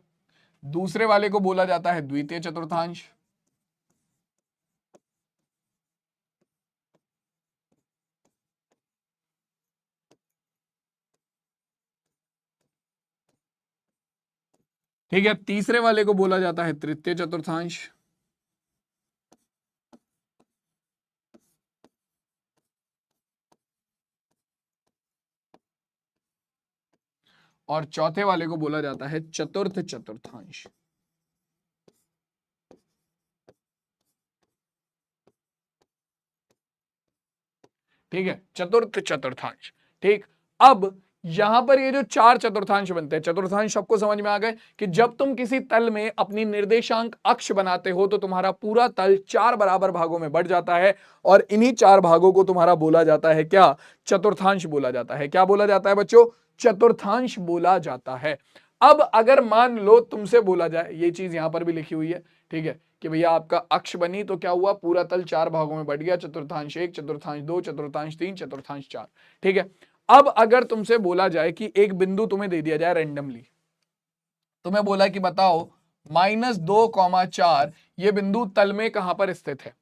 दूसरे वाले को बोला जाता है द्वितीय चतुर्थांश, ठीक है, तीसरे वाले को बोला जाता है तृतीय चतुर्थांश, और चौथे वाले को बोला जाता है चतुर्थ चतुर्थांश। ठीक है, चतुर्थ चतुर्थांश। ठीक, अब यहां पर ये जो चार चतुर्थांश बनते हैं, चतुर्थांश सबको समझ में आ गए कि जब तुम किसी तल में अपनी निर्देशांक अक्ष बनाते हो तो तुम्हारा पूरा तल चार बराबर भागों में बढ़ जाता है, और इन्हीं चार भागों को तुम्हारा बोला जाता है क्या? चतुर्थांश बोला जाता है। क्या बोला जाता है बच्चों? चतुर्थांश बोला जाता है। अब अगर मान लो तुमसे बोला जाए, ये चीज यहां पर भी लिखी हुई है, ठीक है, कि भैया आपका अक्ष बनी तो क्या हुआ? पूरा तल चार भागों में बढ़ गया, चतुर्थांश एक, चतुर्थांश दो, चतुर्थांश तीन, चतुर्थांश चार। ठीक है, अब अगर तुमसे बोला जाए कि एक बिंदु तुम्हें दे दिया जाए रैंडमली, तुम्हें बोला कि बताओ -2,4 ये बिंदु तल में कहां पर स्थित है,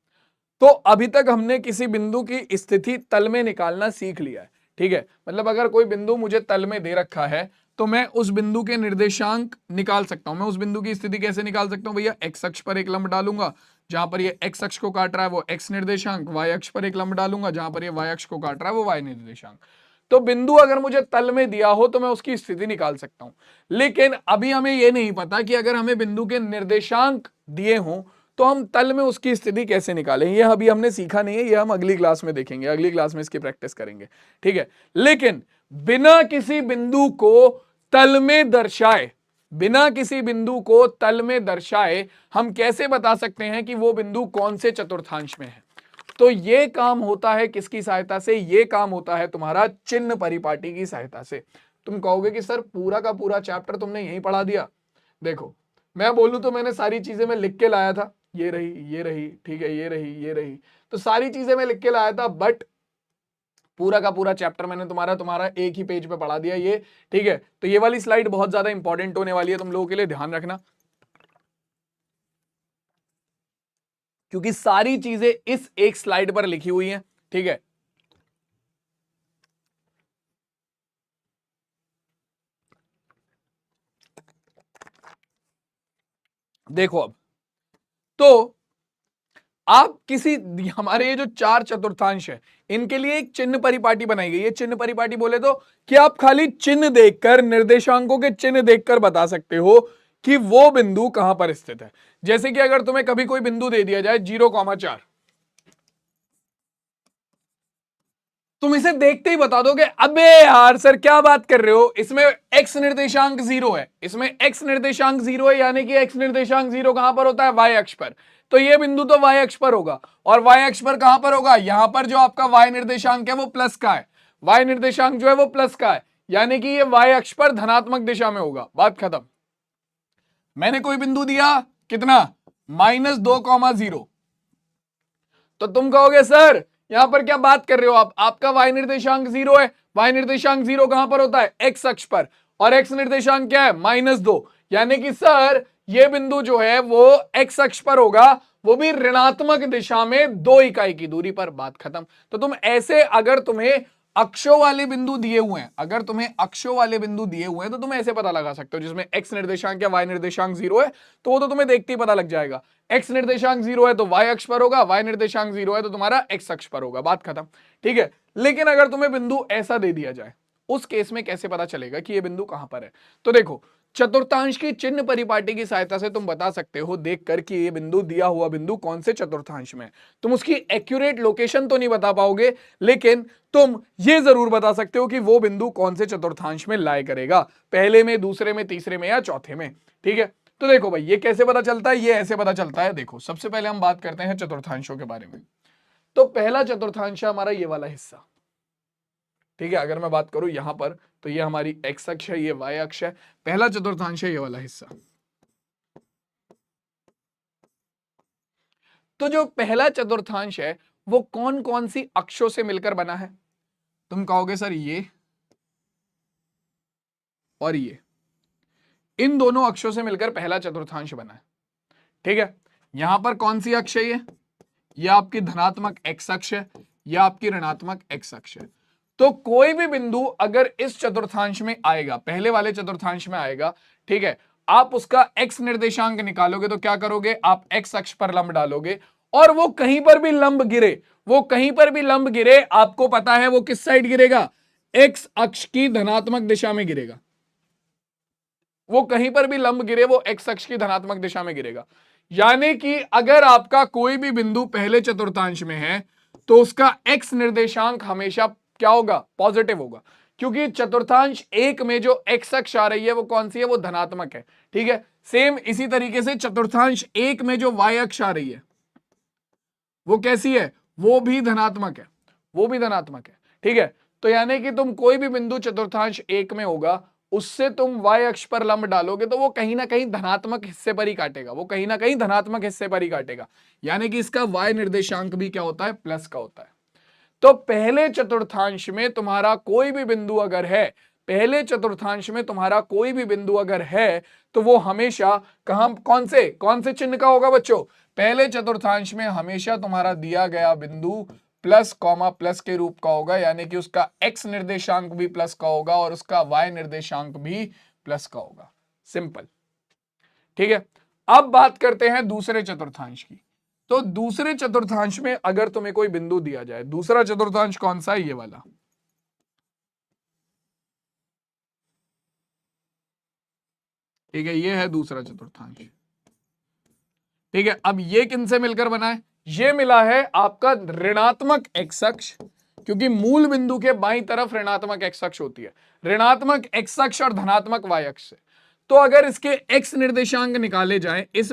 तो अभी तक हमने किसी बिंदु की स्थिति तल में निकालना सीख लिया है। ठीक है, मतलब अगर कोई बिंदु मुझे तल में दे रखा है तो मैं उस बिंदु के निर्देशांक निकाल सकता हूं। मैं उस बिंदु की स्थिति कैसे निकाल सकता हूं भैया? एक्स अक्ष पर एक लंब डालूंगा, जहां पर ये एक्स अक्ष को काट रहा है वो एक्स निर्देशांक, वाई अक्ष पर एक लंब डालूंगा, जहां पर ये वाई अक्ष को काट रहा है वो वाई निर्देशांक। तो बिंदु अगर मुझे तल में दिया हो तो मैं उसकी स्थिति निकाल सकता हूं। लेकिन अभी हमें यह नहीं पता कि अगर हमें बिंदु के निर्देशांक दिए हों तो हम तल में उसकी स्थिति कैसे निकालें। ये अभी हमने सीखा नहीं है, ये हम अगली क्लास में देखेंगे, अगली क्लास में इसकी प्रैक्टिस करेंगे। ठीक है, लेकिन बिना किसी बिंदु को तल में दर्शाए, बिना किसी बिंदु को तल में दर्शाए हम कैसे बता सकते हैं कि वो बिंदु कौन से चतुर्थांश में है? तो ये काम होता है किसकी सहायता से? ये काम होता है तुम्हारा चिन्ह परिपाटी की सहायता से। तुम कहोगे कि सर पूरा का पूरा चैप्टर तुमने यहीं पढ़ा दिया। देखो, मैं बोलूं तो मैंने सारी चीजें मैं लिख के लाया था, ये रही, ये रही, ठीक है, ये रही, ये रही, तो सारी चीजें मैं लिख के लाया था, बट पूरा का पूरा चैप्टर मैंने तुम्हारा एक ही पेज पे पढ़ा दिया ये। ठीक है, तो ये वाली स्लाइड बहुत ज्यादा इंपॉर्टेंट होने वाली है तुम लोगों के लिए, ध्यान रखना, क्योंकि सारी चीजें इस एक स्लाइड पर लिखी हुई हैं। ठीक है, देखो अब तो आप किसी, हमारे ये जो चार चतुर्थांश है इनके लिए एक चिन्ह परिपाटी बनाई गई है। चिन्ह परिपाटी बोले तो कि आप खाली चिन्ह देखकर, निर्देशांकों के चिन्ह देखकर बता सकते हो कि वो बिंदु कहां पर स्थित है। जैसे कि अगर तुम्हें कभी कोई बिंदु दे दिया जाए 0,4, तुम इसे देखते ही बता दोगे अबे यार सर क्या बात कर रहे हो, इसमें x निर्देशांक 0 है, इसमें x निर्देशांक 0 है, यानी कि x निर्देशांक 0 कहां पर होता है? y अक्ष पर। तो ये बिंदु तो y अक्ष पर होगा, और y अक्ष पर कहां पर होगा? यहां पर जो आपका y निर्देशांक है वो प्लस का है, y निर्देशांक जो है वो प्लस का है, यानी कि ये y अक्ष पर धनात्मक दिशा में होगा। बात खत्म। मैंने कोई बिंदु दिया कितना? -2,0, तो तुम कहोगे सर यहां पर क्या बात कर रहे हो आप, आपका y निर्देशांक 0 है, y निर्देशांक 0 कहां पर होता है? x अक्ष पर, और x निर्देशांक क्या है? -2, यानी कि सर ये बिंदु जो है वो x अक्ष पर होगा, वो भी ऋणात्मक दिशा में 2 इकाई की दूरी पर। बात खत्म। तो तुम ऐसे, अगर तुम्हें अक्षों वाले बिंदु दिए हुए हैं, अगर तुम्हें अक्षों वाले बिंदु दिए हुए हैं तो तुम ऐसे पता लगा सकते हो, जिसमें x निर्देशांक या y निर्देशांक 0 है तो वो तो तुम्हें देखते ही पता लग जाएगा। x निर्देशांक 0 है तो y अक्ष पर होगा, y निर्देशांक 0 है तो तुम्हारा x अक्ष पर होगा। बात खत्म। ठीक है, लेकिन अगर तुम्हें बिंदु ऐसा दे दिया जाए, उस केस में कैसे पता चलेगा कि ये बिंदु कहां पर है? तो देखो, चतुर्थांश की चिन्ह परिपाटी की सहायता से तुम बता सकते हो देखकर कि ये बिंदु, दिया हुआ बिंदु कौन से चतुर्थांश में है। तुम उसकी एक्यूरेट लोकेशन तो नहीं बता पाओगे, लेकिन तुम ये जरूर बता सकते हो कि वो बिंदु कौन से चतुर्थांश में लाया करेगा, पहले में, दूसरे में, तीसरे में या चौथे में। ठीक है, तो देखो भाई ये कैसे पता चलता है? ये ऐसे पता चलता है। देखो, सबसे पहले हम बात करते हैं चतुर्थांशों के बारे में। तो पहला चतुर्थांश है हमारा ये वाला हिस्सा। ठीक है, अगर मैं बात करूं यहां पर तो ये हमारी x अक्ष है, ये y अक्ष है, पहला चतुर्थांश है ये वाला हिस्सा। तो जो पहला चतुर्थांश है वो कौन कौन सी अक्षों से मिलकर बना है? तुम कहोगे सर ये और ये, इन दोनों अक्षों से मिलकर पहला चतुर्थांश बना है। ठीक है, यहां पर कौन सी अक्ष है? ये आपकी धनात्मक x अक्ष है, यह आपकी ऋणात्मक x अक्ष है। तो कोई भी बिंदु अगर इस चतुर्थांश में आएगा, पहले वाले चतुर्थांश में आएगा, ठीक है, आप उसका एक्स निर्देशांक निकालोगे तो क्या करोगे, आप एक्स अक्ष पर लंब डालोगे और वो कहीं पर भी लंब गिरे, वो कहीं पर भी लंब गिरे, आपको पता है वो किस साइड गिरेगा, एक्स अक्ष की धनात्मक दिशा में गिरेगा। वो कहीं पर भी लंब गिरे वो एक्स अक्ष की धनात्मक दिशा में गिरेगा। यानी कि अगर आपका कोई भी बिंदु पहले चतुर्थांश में है तो उसका एक्स निर्देशांक हमेशा क्या होगा, पॉजिटिव होगा, क्योंकि चतुर्थांश एक में जो एक्स अक्ष आ रही है वो कौन सी है, वो धनात्मक है। ठीक है, सेम इसी तरीके से चतुर्थांश एक में जो वाई अक्ष आ रही है वो कैसी है, वो भी धनात्मक है, वो भी धनात्मक है। ठीक है, तो यानी कि तुम कोई भी बिंदु चतुर्थांश एक में होगा उससे तुम y अक्ष पर लंब डालोगे तो वो कहीं ना कहीं धनात्मक हिस्से पर ही काटेगा, वो कहीं ना कहीं धनात्मक हिस्से पर ही काटेगा। यानी कि इसका y निर्देशांक भी क्या होता है, प्लस का होता है। तो पहले चतुर्थांश में तुम्हारा कोई भी बिंदु अगर है, पहले चतुर्थांश में तुम्हारा कोई भी बिंदु अगर है तो वो हमेशा कहां, कौन से चिन्ह का होगा बच्चों, पहले चतुर्थांश में हमेशा तुम्हारा दिया गया बिंदु प्लस कॉमा प्लस के रूप का होगा, यानी कि उसका एक्स निर्देशांक भी प्लस का होगा और उसका वाई निर्देशांक भी प्लस का होगा। सिंपल। ठीक है, अब बात करते हैं दूसरे चतुर्थांश की। तो दूसरे चतुर्थांश में अगर तुम्हें कोई बिंदु दिया जाए, दूसरा चतुर्थांश कौन सा है, ये वाला। ठीक है, ये है दूसरा चतुर्थांश। ठीक है, अब ये किनसे मिलकर बना है, ये मिला है आपका ऋणात्मक एक्स अक्ष, क्योंकि मूल बिंदु के बाईं तरफ ऋणात्मक एक्स अक्ष होती है, ऋणात्मक एक्स अक्ष और धनात्मक वाई अक्ष से। तो अगर इसके एक्स निर्देशांक निकाले जाएं, इस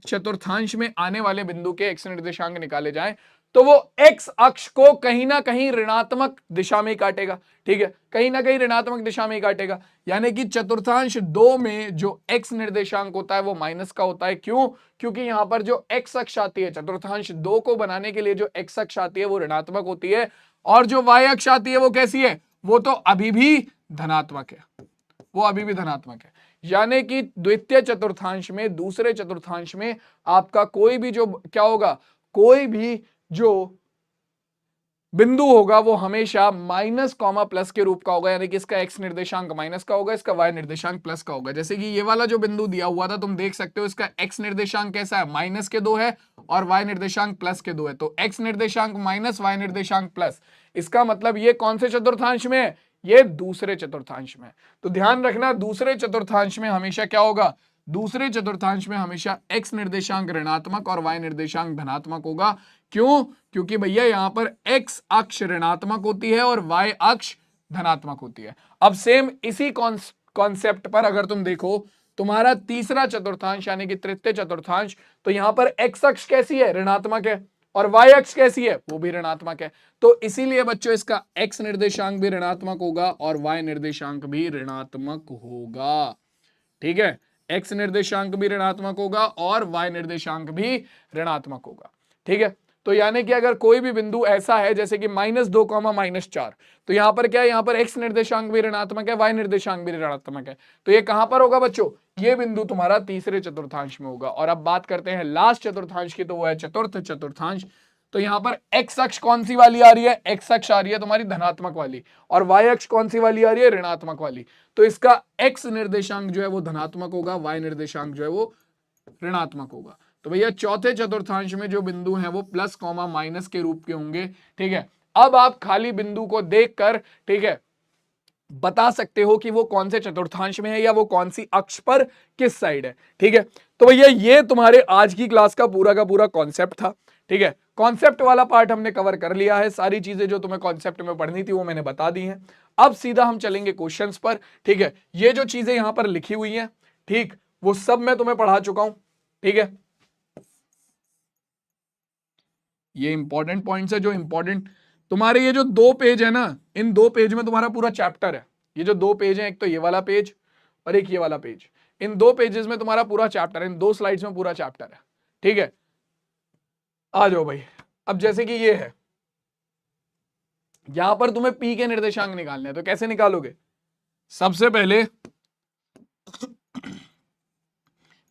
चतुर्थांश में आने वाले बिंदु के एक्स निर्देशांक निकाले जाएं तो वो एक्स अक्ष को कहीं ना कहीं ऋणात्मक दिशा में ही काटेगा। ठीक है, कहीं ना कहीं ऋणात्मक दिशा में ही काटेगा। यानी कि चतुर्थांश दो में जो एक्स निर्देशांक होता है वो माइनस का होता है। क्यों, क्योंकि यहां पर जो एक्स अक्ष आती है, चतुर्थांश दो को बनाने के लिए जो एक्स अक्ष आती है वो ऋणात्मक होती है, और जो वाई अक्ष आती है वो कैसी है, वो तो अभी भी धनात्मक है, वो अभी भी धनात्मक है। यानी कि द्वितीय चतुर्थांश में, दूसरे चतुर्थांश में आपका कोई भी जो क्या होगा, कोई भी जो बिंदु होगा वो हमेशा माइनस कॉमा प्लस के रूप का होगा, यानी कि इसका एक्स निर्देशांक माइनस का होगा, इसका वाई निर्देशांक प्लस का होगा। जैसे कि ये वाला जो बिंदु दिया हुआ था तुम देख सकते हो, इसका एक्स निर्देशांक कैसा है, माइनस के 2 है और वाई निर्देशांक प्लस के 2 है। तो एक्स निर्देशांक माइनस, वाई निर्देशांक प्लस, इसका मतलब ये कौन से चतुर्थांश में है, ये दूसरे चतुर्थांश में। तो ध्यान रखना, दूसरे चतुर्थांश में हमेशा क्या होगा, दूसरे चतुर्थांश में हमेशा एक्स निर्देशांक ऋणात्मक और वाई निर्देशांक धनात्मक होगा। क्यों, क्योंकि भैया यहां पर एक्स अक्ष ऋणात्मक होती है और वाई अक्ष धनात्मक होती है। अब सेम इसी कॉन्सेप्ट पर अगर तुम देखो, तुम्हारा तीसरा चतुर्थांश यानी कि तृतीय चतुर्थांश, तो यहां पर एक्स अक्ष कैसी है, ऋणात्मक है, और वाई अक्ष कैसी है, वो भी ऋणात्मक है। तो इसीलिए बच्चों इसका एक्स निर्देशांक भी ऋणात्मक होगा और वाई निर्देशांक भी ऋणात्मक होगा। ठीक है, एक्स निर्देशांक भी ऋणात्मक होगा और वाई निर्देशांक भी ऋणात्मक होगा। ठीक है, तो यानी कि अगर कोई भी बिंदु ऐसा है जैसे कि -2, -4, तो यहां पर क्या है, यहां पर एक्स निर्देशांक भी ऋणात्मक है, वाई निर्देशांक भी ऋणात्मक है। तो ये कहां पर होगा बच्चों, ये बिंदु तुम्हारा तीसरे चतुर्थांश में होगा। और अब बात करते हैं लास्ट चतुर्थांश की, तो वो है चतुर्थ चतुर्थांश। तो यहां पर एक्स अक्ष कौन सी वाली आ रही है, एक्स अक्ष आ रही है तुम्हारी धनात्मक वाली, और वाई अक्ष कौन सी वाली आ रही है, ऋणात्मक वाली। तो इसका एक्स निर्देशांक जो है वो धनात्मक होगा, वाई निर्देशांक जो है वो ऋणात्मक होगा। तो भैया चौथे चतुर्थांश में जो बिंदु हैं वो प्लस कॉमा माइनस के रूप के होंगे। ठीक है, अब आप खाली बिंदु को देखकर, ठीक है, बता सकते हो कि वो कौन से चतुर्थांश में है या वो कौन सी अक्ष पर किस साइड है। ठीक है, तो भैया ये तुम्हारे आज की क्लास का पूरा कॉन्सेप्ट था। ठीक है, कॉन्सेप्ट वाला पार्ट हमने कवर कर लिया है, सारी चीजें जो तुम्हें कॉन्सेप्ट में पढ़नी थी वो मैंने बता दी हैं। अब सीधा हम चलेंगे क्वेश्चंस पर। ठीक है, ये जो चीजें यहां पर लिखी हुई हैं, ठीक, वो सब मैं तुम्हें पढ़ा चुका हूं। ठीक है, ये इंपॉर्टेंट पॉइंट्स है, जो इंपॉर्टेंट तुम्हारे ये जो 2 पेज है ना, इन 2 पेज में तुम्हारा पूरा चैप्टर है। ये जो 2 पेज है, एक तो ये वाला पेज और एक ये वाला पेज, इन 2 पेजेस में तुम्हारा पूरा चैप्टर है, इन 2 स्लाइड्स में पूरा चैप्टर है। ठीक है, आ जाओ भाई। अब जैसे कि ये है, यहां पर तुम्हें पी के निर्देशांक निकालने हैं, तो कैसे निकालोगे, सबसे पहले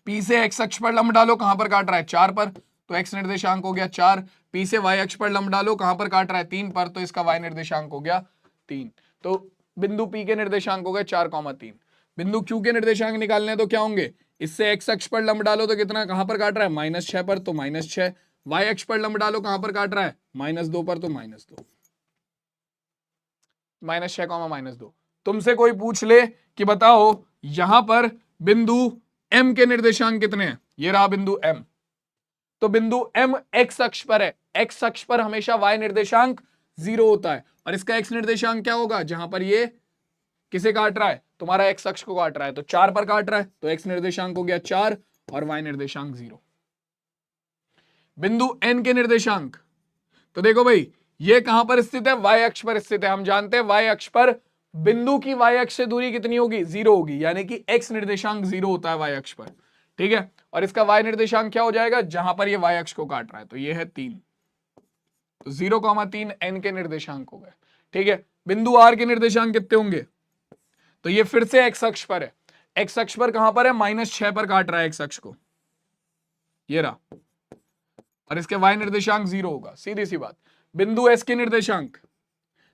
पी से एक्स अक्ष पर लंब डालो, कहां पर काट रहा है, 4 पर, तो एक्स निर्देशांक हो गया 4। पी से वाई अक्ष पर लंब डालो, कहां पर काट रहा है, 3 पर, तो इसका वाई निर्देशांक हो गया 3। तो बिंदु पी के निर्देशांक हो गए 4, 3। बिंदु क्यू के निर्देशांक निकालने हैं, तो क्या होंगे, इससे एक्स अक्ष पर लंब डालो तो कितना, कहां पर काट रहा है, -6 पर, तो -6। वाई अक्ष पर लंब डालो, कहां पर काट रहा है, -2 पर, तो -2। -6, -2। तुमसे कोई पूछ ले कि बताओ यहां पर बिंदु एम के निर्देशांक कितने हैं, ये रहा बिंदु एम, तो बिंदु एम एक्स अक्ष पर है, एक्स अक्ष पर हमेशा वाई निर्देशांक 0 होता है, और इसका एक्स निर्देशांक क्या होगा, जहां पर ये किसे काट रहा है, तुम्हारा एक्स अक्ष को काट रहा है, तो 4 पर काट रहा है, तो एक्स निर्देशांक हो गया 4 और वाई निर्देशांक 0। बिंदु एन के निर्देशांक, तो देखो भाई ये कहां पर स्थित है, वाई अक्ष पर स्थित है। हम जानते हैं वाई अक्ष पर बिंदु की वाई अक्ष से दूरी कितनी होगी, 0 होगी, यानी कि एक्स निर्देशांक 0 होता है वाई अक्ष पर, ठीक है। और इसका वाई निर्देशांक क्या हो जाएगा, जहां पर ये वाई अक्ष को काट रहा है, तो ये है 3, तो 0,3 एन के निर्देशांक हो गए, ठीक है। बिंदु आर के निर्देशांक कितने होंगे, तो ये फिर से एक्स अक्ष पर है, एक्स अक्ष पर कहां पर है, -6 पर काट रहा है एक्स अक्ष को, ये रहा, और इसके वाई निर्देशांक 0 होगा, सीधी सी बात। बिंदु एस के निर्देशांक,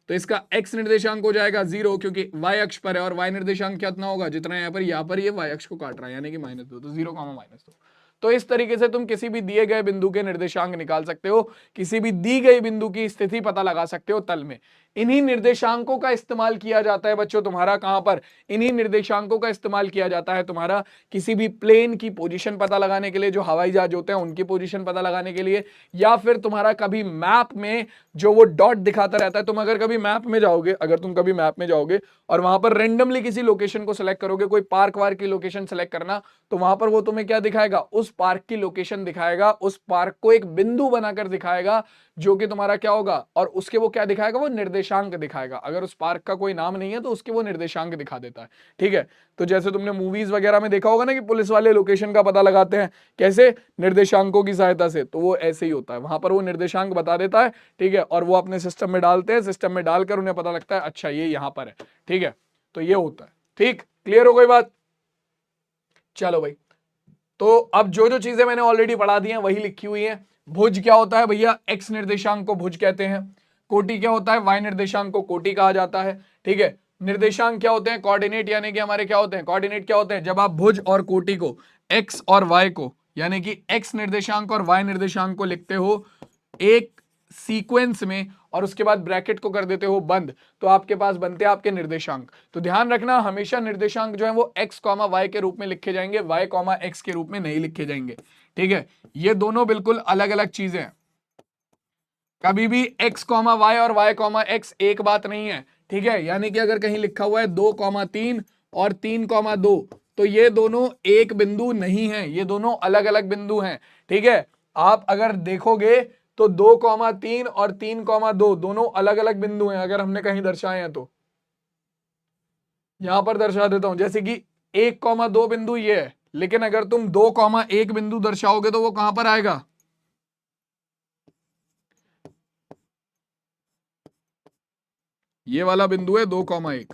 तो इसका एक्स निर्देशांक हो जाएगा 0, क्योंकि वाई अक्ष पर है, और वाई निर्देशांक कितना होगा, जितना यहां पर ये वाई अक्ष को काट रहा है, यानी कि -2, तो 0, -2। तो इस तरीके से तुम किसी भी दिए गए बिंदु के निर्देशांक निकाल सकते हो, किसी भी दी गई बिंदु की स्थिति पता लगा सकते हो तल में। इन्हीं निर्देशांकों का इस्तेमाल किया जाता है बच्चों तुम्हारा, कहां पर, इन्हीं निर्देशांकों का इस्तेमाल किया जाता है तुम्हारा किसी भी प्लेन की पोजीशन पता लगाने के लिए, जो हवाई जहाज होते हैं उनकी पोजीशन पता लगाने के लिए, या फिर तुम्हारा कभी मैप में जो वो डॉट दिखाता रहता है, तुम अगर कभी मैप में जाओगे, अगर तुम कभी मैप में जाओगे और वहां पर रेंडमली किसी लोकेशन को सिलेक्ट करोगे, कोई पार्क वार्क की लोकेशन सिलेक्ट करना, तो वहां पर वो तुम्हें क्या दिखाएगा, उस पार्क की लोकेशन दिखाएगा, उस पार्क को एक बिंदु बनाकर दिखाएगा, जो कि तुम्हारा क्या होगा, और उसके वो क्या दिखाएगा, वो निर्देशांक दिखाएगा। अगर उस पार्क का कोई नाम नहीं है तो उसके वो निर्देशांक दिखा देता है, ठीक है। तो जैसे तुमने मूवीज वगैरह में देखा होगा ना कि पुलिस वाले लोकेशन का पता लगाते हैं कैसे, निर्देशांकों की सहायता से, तो वो ऐसे ही होता है, वहां पर वो निर्देशांक बता देता है, ठीक है, और वो अपने सिस्टम में डालते हैं, सिस्टम में डालकर उन्हें पता लगता है अच्छा ये यहां पर है, ठीक है। तो ये होता है, ठीक, क्लियर हो गई बात। चलो भाई, तो अब जो जो चीजें मैंने ऑलरेडी पढ़ा दी हैं वही लिखी हुई हैं। भुज क्या होता है भैया, एक्स निर्देशांक को भुज कहते हैं। कोटि क्या होता है, वाई निर्देशांक को कोटि कहा जाता है, ठीक है। निर्देशांक क्या होते हैं, कोऑर्डिनेट, यानी कि हमारे क्या होते हैं, कोऑर्डिनेट क्या होते हैं, जब आप भुज और कोटि को, एक्स और वाई को, यानी कि एक्स निर्देशांक और वाई निर्देशांक को लिखते हो एक सीक्वेंस में और उसके बाद ब्रैकेट को कर देते हो बंद, तो आपके पास बनते हैं आपके निर्देशांक। तो ध्यान रखना हमेशा निर्देशांक जो है वो x, y के रूप में लिखे जाएंगे, y, x के रूप में नहीं लिखे जाएंगे, ठीक है। ये दोनों बिल्कुल अलग अलग चीजें हैं, कभी भी x, y और y, x एक बात नहीं है, ठीक है। यानी कि अगर कहीं लिखा हुआ है 2,3 और 3,2, तो ये दोनों एक बिंदु नहीं है, ये दोनों अलग अलग बिंदु हैं, ठीक है। आप अगर देखोगे तो 2,3 और 3,2 दोनों अलग अलग बिंदु हैं, अगर हमने कहीं दर्शाए हैं तो यहां पर दर्शा देता हूं, जैसे कि 1,2 बिंदु ये है, लेकिन अगर तुम 2,1 बिंदु दर्शाओगे तो वो कहां पर आएगा, ये वाला बिंदु है 2,1,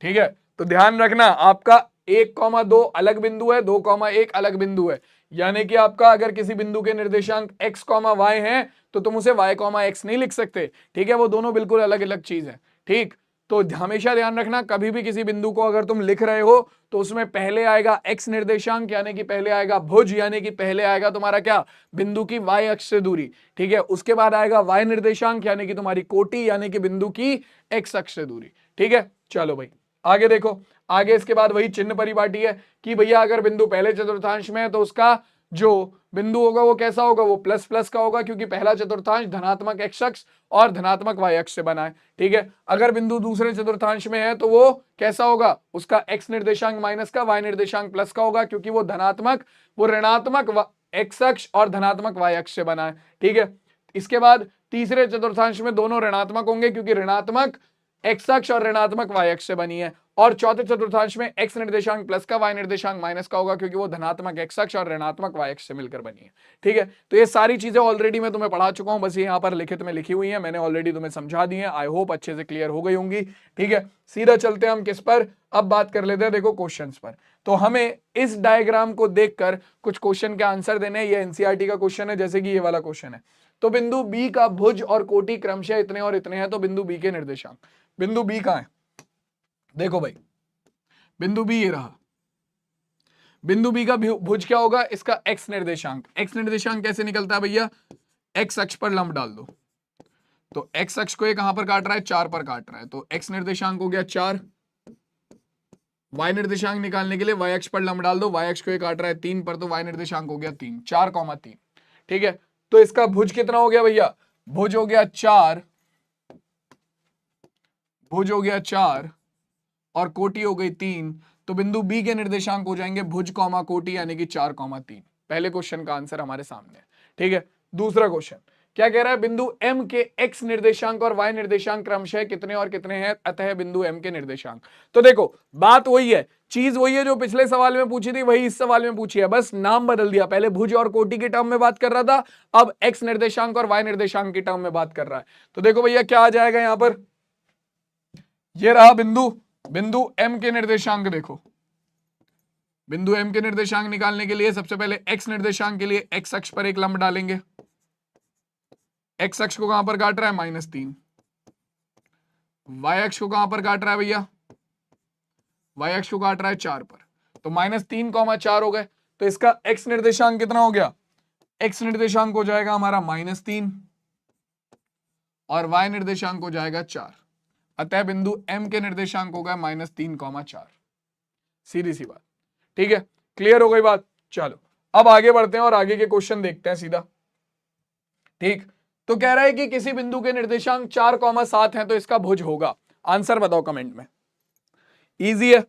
ठीक है। तो ध्यान रखना आपका 1,2 अलग बिंदु है, 2,1 अलग बिंदु है, यानी कि आपका अगर किसी बिंदु के निर्देशांक x, y हैं तो तुम उसे y, x नहीं लिख सकते, ठीक है। वो दोनों बिल्कुल अलग अलग चीज है, ठीक। तो हमेशा ध्यान रखना कभी भी किसी बिंदु को अगर तुम लिख रहे हो तो उसमें पहले आएगा x निर्देशांक, यानी कि पहले आएगा भुज, यानी कि पहले आएगा तुम्हारा क्या, बिंदु की y अक्ष से दूरी, ठीक है। उसके बाद आएगा y निर्देशांक, यानी कि तुम्हारी कोटि, यानी कि बिंदु की x अक्ष से दूरी, ठीक है। चलो भाई आगे देखो, आगे इसके बाद वही चिन्ह परिपाटी है कि भैया अगर बिंदु पहले चतुर्थांश में है तो उसका जो बिंदु होगा वो कैसा होगा, वो प्लस प्लस का होगा, क्योंकि पहला चतुर्थांश धनात्मक x अक्ष और धनात्मक y अक्ष से बना है, ठीक है। अगर बिंदु दूसरे चतुर्थांश में है तो वो कैसा होगा, उसका x निर्देशांक माइनस का, y निर्देशांक प्लस का होगा, क्योंकि वो धनात्मक, वो ऋणात्मक x अक्ष और धनात्मक y अक्ष से बना है, ठीक है। इसके बाद तीसरे चतुर्थांश में दोनों ऋणात्मक होंगे, क्योंकि ऋणात्मक x अक्ष और ऋणात्मक y अक्ष से बनी है। और चौथे चतुर्थांश में x निर्देशांक प्लस का, y निर्देशांक माइनस का होगा, क्योंकि वो धनात्मक x अक्ष और ऋणात्मक y अक्ष से मिलकर बनी है, ठीक है। तो ये सारी चीजें ऑलरेडी मैं तुम्हें पढ़ा चुका हूं, बस ये यहाँ पर लिखित में लिखी हुई है, मैंने ऑलरेडी तुम्हें समझा दी है, आई होप अच्छे से क्लियर हो गई होंगी, ठीक है। सीधा चलते हैं हम किस पर, अब बात कर लेते हैं देखो क्वेश्चंस पर। तो हमें इस डायग्राम को देखकर कुछ क्वेश्चन के आंसर देने, ये एनसीईआरटी का क्वेश्चन है, जैसे कि ये वाला क्वेश्चन है। तो बिंदु बी का भुज और कोटि क्रमशः इतने और इतने हैं, तो बिंदु बी के निर्देशांक, बिंदु बी कहां है, देखो भाई बिंदु बी ये रहा, बिंदु बी का भुज क्या होगा, इसका एक्स निर्देशांक। एक्स निर्देशांक कैसे निकलता है भैया, एक्स अक्ष पर लंब डाल दो, तो एक्स अक्ष को ये कहां पर काट रहा है, 4 पर काट रहा है, तो एक्स निर्देशांक हो गया 4। वाई निर्देशांक निकालने के लिए वाई अक्ष पर लंब डाल दो, वाई अक्ष को ये काट रहा है 3 पर, तो वाई निर्देशांक हो गया 3, 4,3। ठीक है, तो इसका भुज कितना हो गया भैया, भुज हो गया 4, भुज हो गया 4 और कोटि हो गई 3, तो बिंदु बी के निर्देशांक हो जाएंगे भुज कॉमा कोटि यानी कि 4,3। पहले क्वेश्चन का आंसर हमारे सामने है। ठीक है, दूसरा क्वेश्चन क्या कह रहा है, बिंदु M के x निर्देशांक और y निर्देशांक क्रमशः कितने और कितने हैं, अतः बिंदु M के निर्देशांक। तो देखो बात वही है, चीज वही है जो पिछले सवाल में पूछी थी, वही इस सवाल में पूछी है, बस नाम बदल दिया। पहले भुज और कोटि के टर्म में बात कर रहा था, अब x निर्देशांक और y निर्देशांक के टर्म में बात कर रहा है। तो देखो भैया क्या आ जाएगा यहां पर, ये रहा बिंदु M के निर्देशांक। देखो बिंदु M के निर्देशांक निकालने के लिए सबसे पहले x निर्देशांक के लिए x अक्ष पर एक लंब डालेंगे, x अक्ष को कहां पर काट रहा है, -3। y अक्ष को कहां पर काट रहा है भैया, y अक्ष को काट रहा है 4 पर, तो -3,4 हो गए। तो इसका x निर्देशांक कितना हो गया, x निर्देशांक हो जाएगा हमारा -3 और y निर्देशांक हो जाएगा 4, अतः बिंदु M के निर्देशांक होगा -3,4। सीधी सी बात। ठीक है, क्लियर हो गई बात। चलो अब आगे बढ़ते हैं और आगे के क्वेश्चन देखते हैं सीधा। ठीक, तो कह रहा है कि किसी बिंदु के निर्देशांक 4,7 हैं तो इसका भुज होगा। आंसर बताओ कमेंट में। इजी है,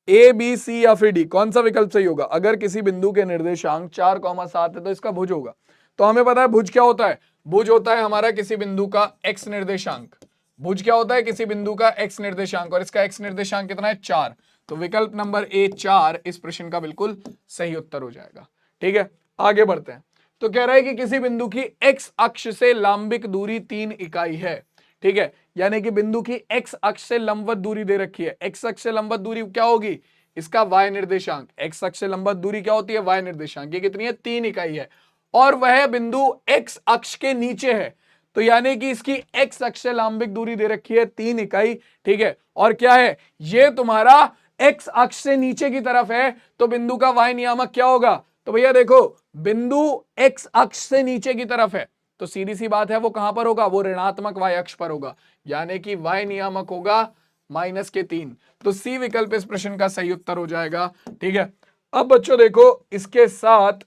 ए बी सी या फिर डी, कौन सा विकल्प सही होगा। अगर किसी बिंदु के निर्देशांक 4,7 है तो इसका भुज होगा। तो हमें पता है भुज क्या होता है, भुज होता है हमारा किसी बिंदु का एक्स निर्देशांक। भुज क्या होता है, किसी बिंदु का एक्स निर्देशांक, और इसका एक्स निर्देशांक कितना है, 4। तो विकल्प नंबर ए 4 इस प्रश्न का बिल्कुल सही उत्तर हो जाएगा। ठीक है, आगे बढ़ते हैं। तो कह रहा है कि किसी बिंदु की एक्स अक्ष से लंबिक दूरी 3 इकाई है। ठीक है, यानी कि बिंदु की एक्स अक्ष से लंबवत दूरी दे रखी है। एक्स अक्ष से लंबवत दूरी क्या होगी, इसका वाई निर्देशांक। एक्स अक्ष से लंबवत दूरी क्या होती है, वाई निर्देशांक। ये कितनी है, 3 इकाई है, और वह बिंदु एक्स अक्ष के नीचे है। तो यानी कि इसकी एक्स अक्ष से लंबिक दूरी दे रखी है 3 इकाई। ठीक है, और क्या है, ये तुम्हारा एक्स अक्ष से नीचे की तरफ है, तो बिंदु का वाई नियामक क्या होगा। तो भैया देखो बिंदु एक्स अक्ष से नीचे की तरफ है, तो सीधी सी बात है वो कहां पर होगा, वो ऋणात्मक वाई अक्ष पर होगा, यानी कि वाई नियामक होगा -3। तो सी विकल्प इस प्रश्न का सही उत्तर हो जाएगा। ठीक है, अब बच्चों देखो इसके साथ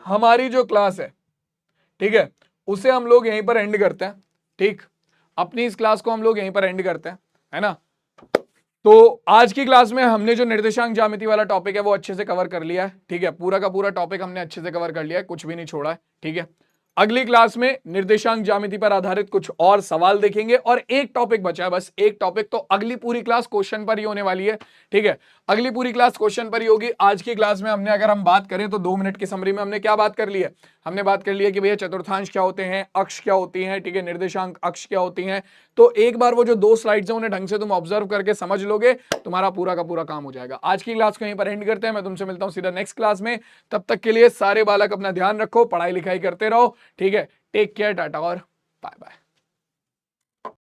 हमारी जो क्लास है, ठीक है, उसे हम लोग यहीं पर एंड करते हैं। ठीक, अपनी इस क्लास को हम लोग यहीं पर एंड करते हैं, है ना। तो आज की क्लास में हमने जो निर्देशांक ज्यामिति वाला टॉपिक है वो अच्छे से कवर कर लिया है। ठीक है, पूरा का पूरा टॉपिक हमने अच्छे से कवर कर लिया है, कुछ भी नहीं छोड़ा है। ठीक है, अगली क्लास में निर्देशांक ज्यामिति पर आधारित कुछ और सवाल देखेंगे, और एक टॉपिक बचा है, बस एक टॉपिक, तो अगली पूरी क्लास क्वेश्चन पर ही होने वाली है। ठीक है, अगली पूरी क्लास क्वेश्चन पर ही होगी। आज की क्लास में हमने, अगर हम बात करें तो 2 मिनट की समरी में हमने क्या बात कर ली है, हमने बात कर लिया कि भैया चतुर्थांश क्या होते हैं, अक्ष क्या होती हैं, ठीक है, निर्देशांक अक्ष क्या होती हैं। तो एक बार वो जो 2 स्लाइड्स हैं उन्हें ढंग से तुम ऑब्जर्व करके समझ लोगे, तुम्हारा पूरा का पूरा काम हो जाएगा। आज की क्लास को यहीं पर एंड करते हैं, मैं तुमसे मिलता हूं सीधा नेक्स्ट क्लास में। तब तक के लिए सारे बालक अपना ध्यान रखो, पढ़ाई लिखाई करते रहो। ठीक है, टेक केयर, टाटा और बाय बाय।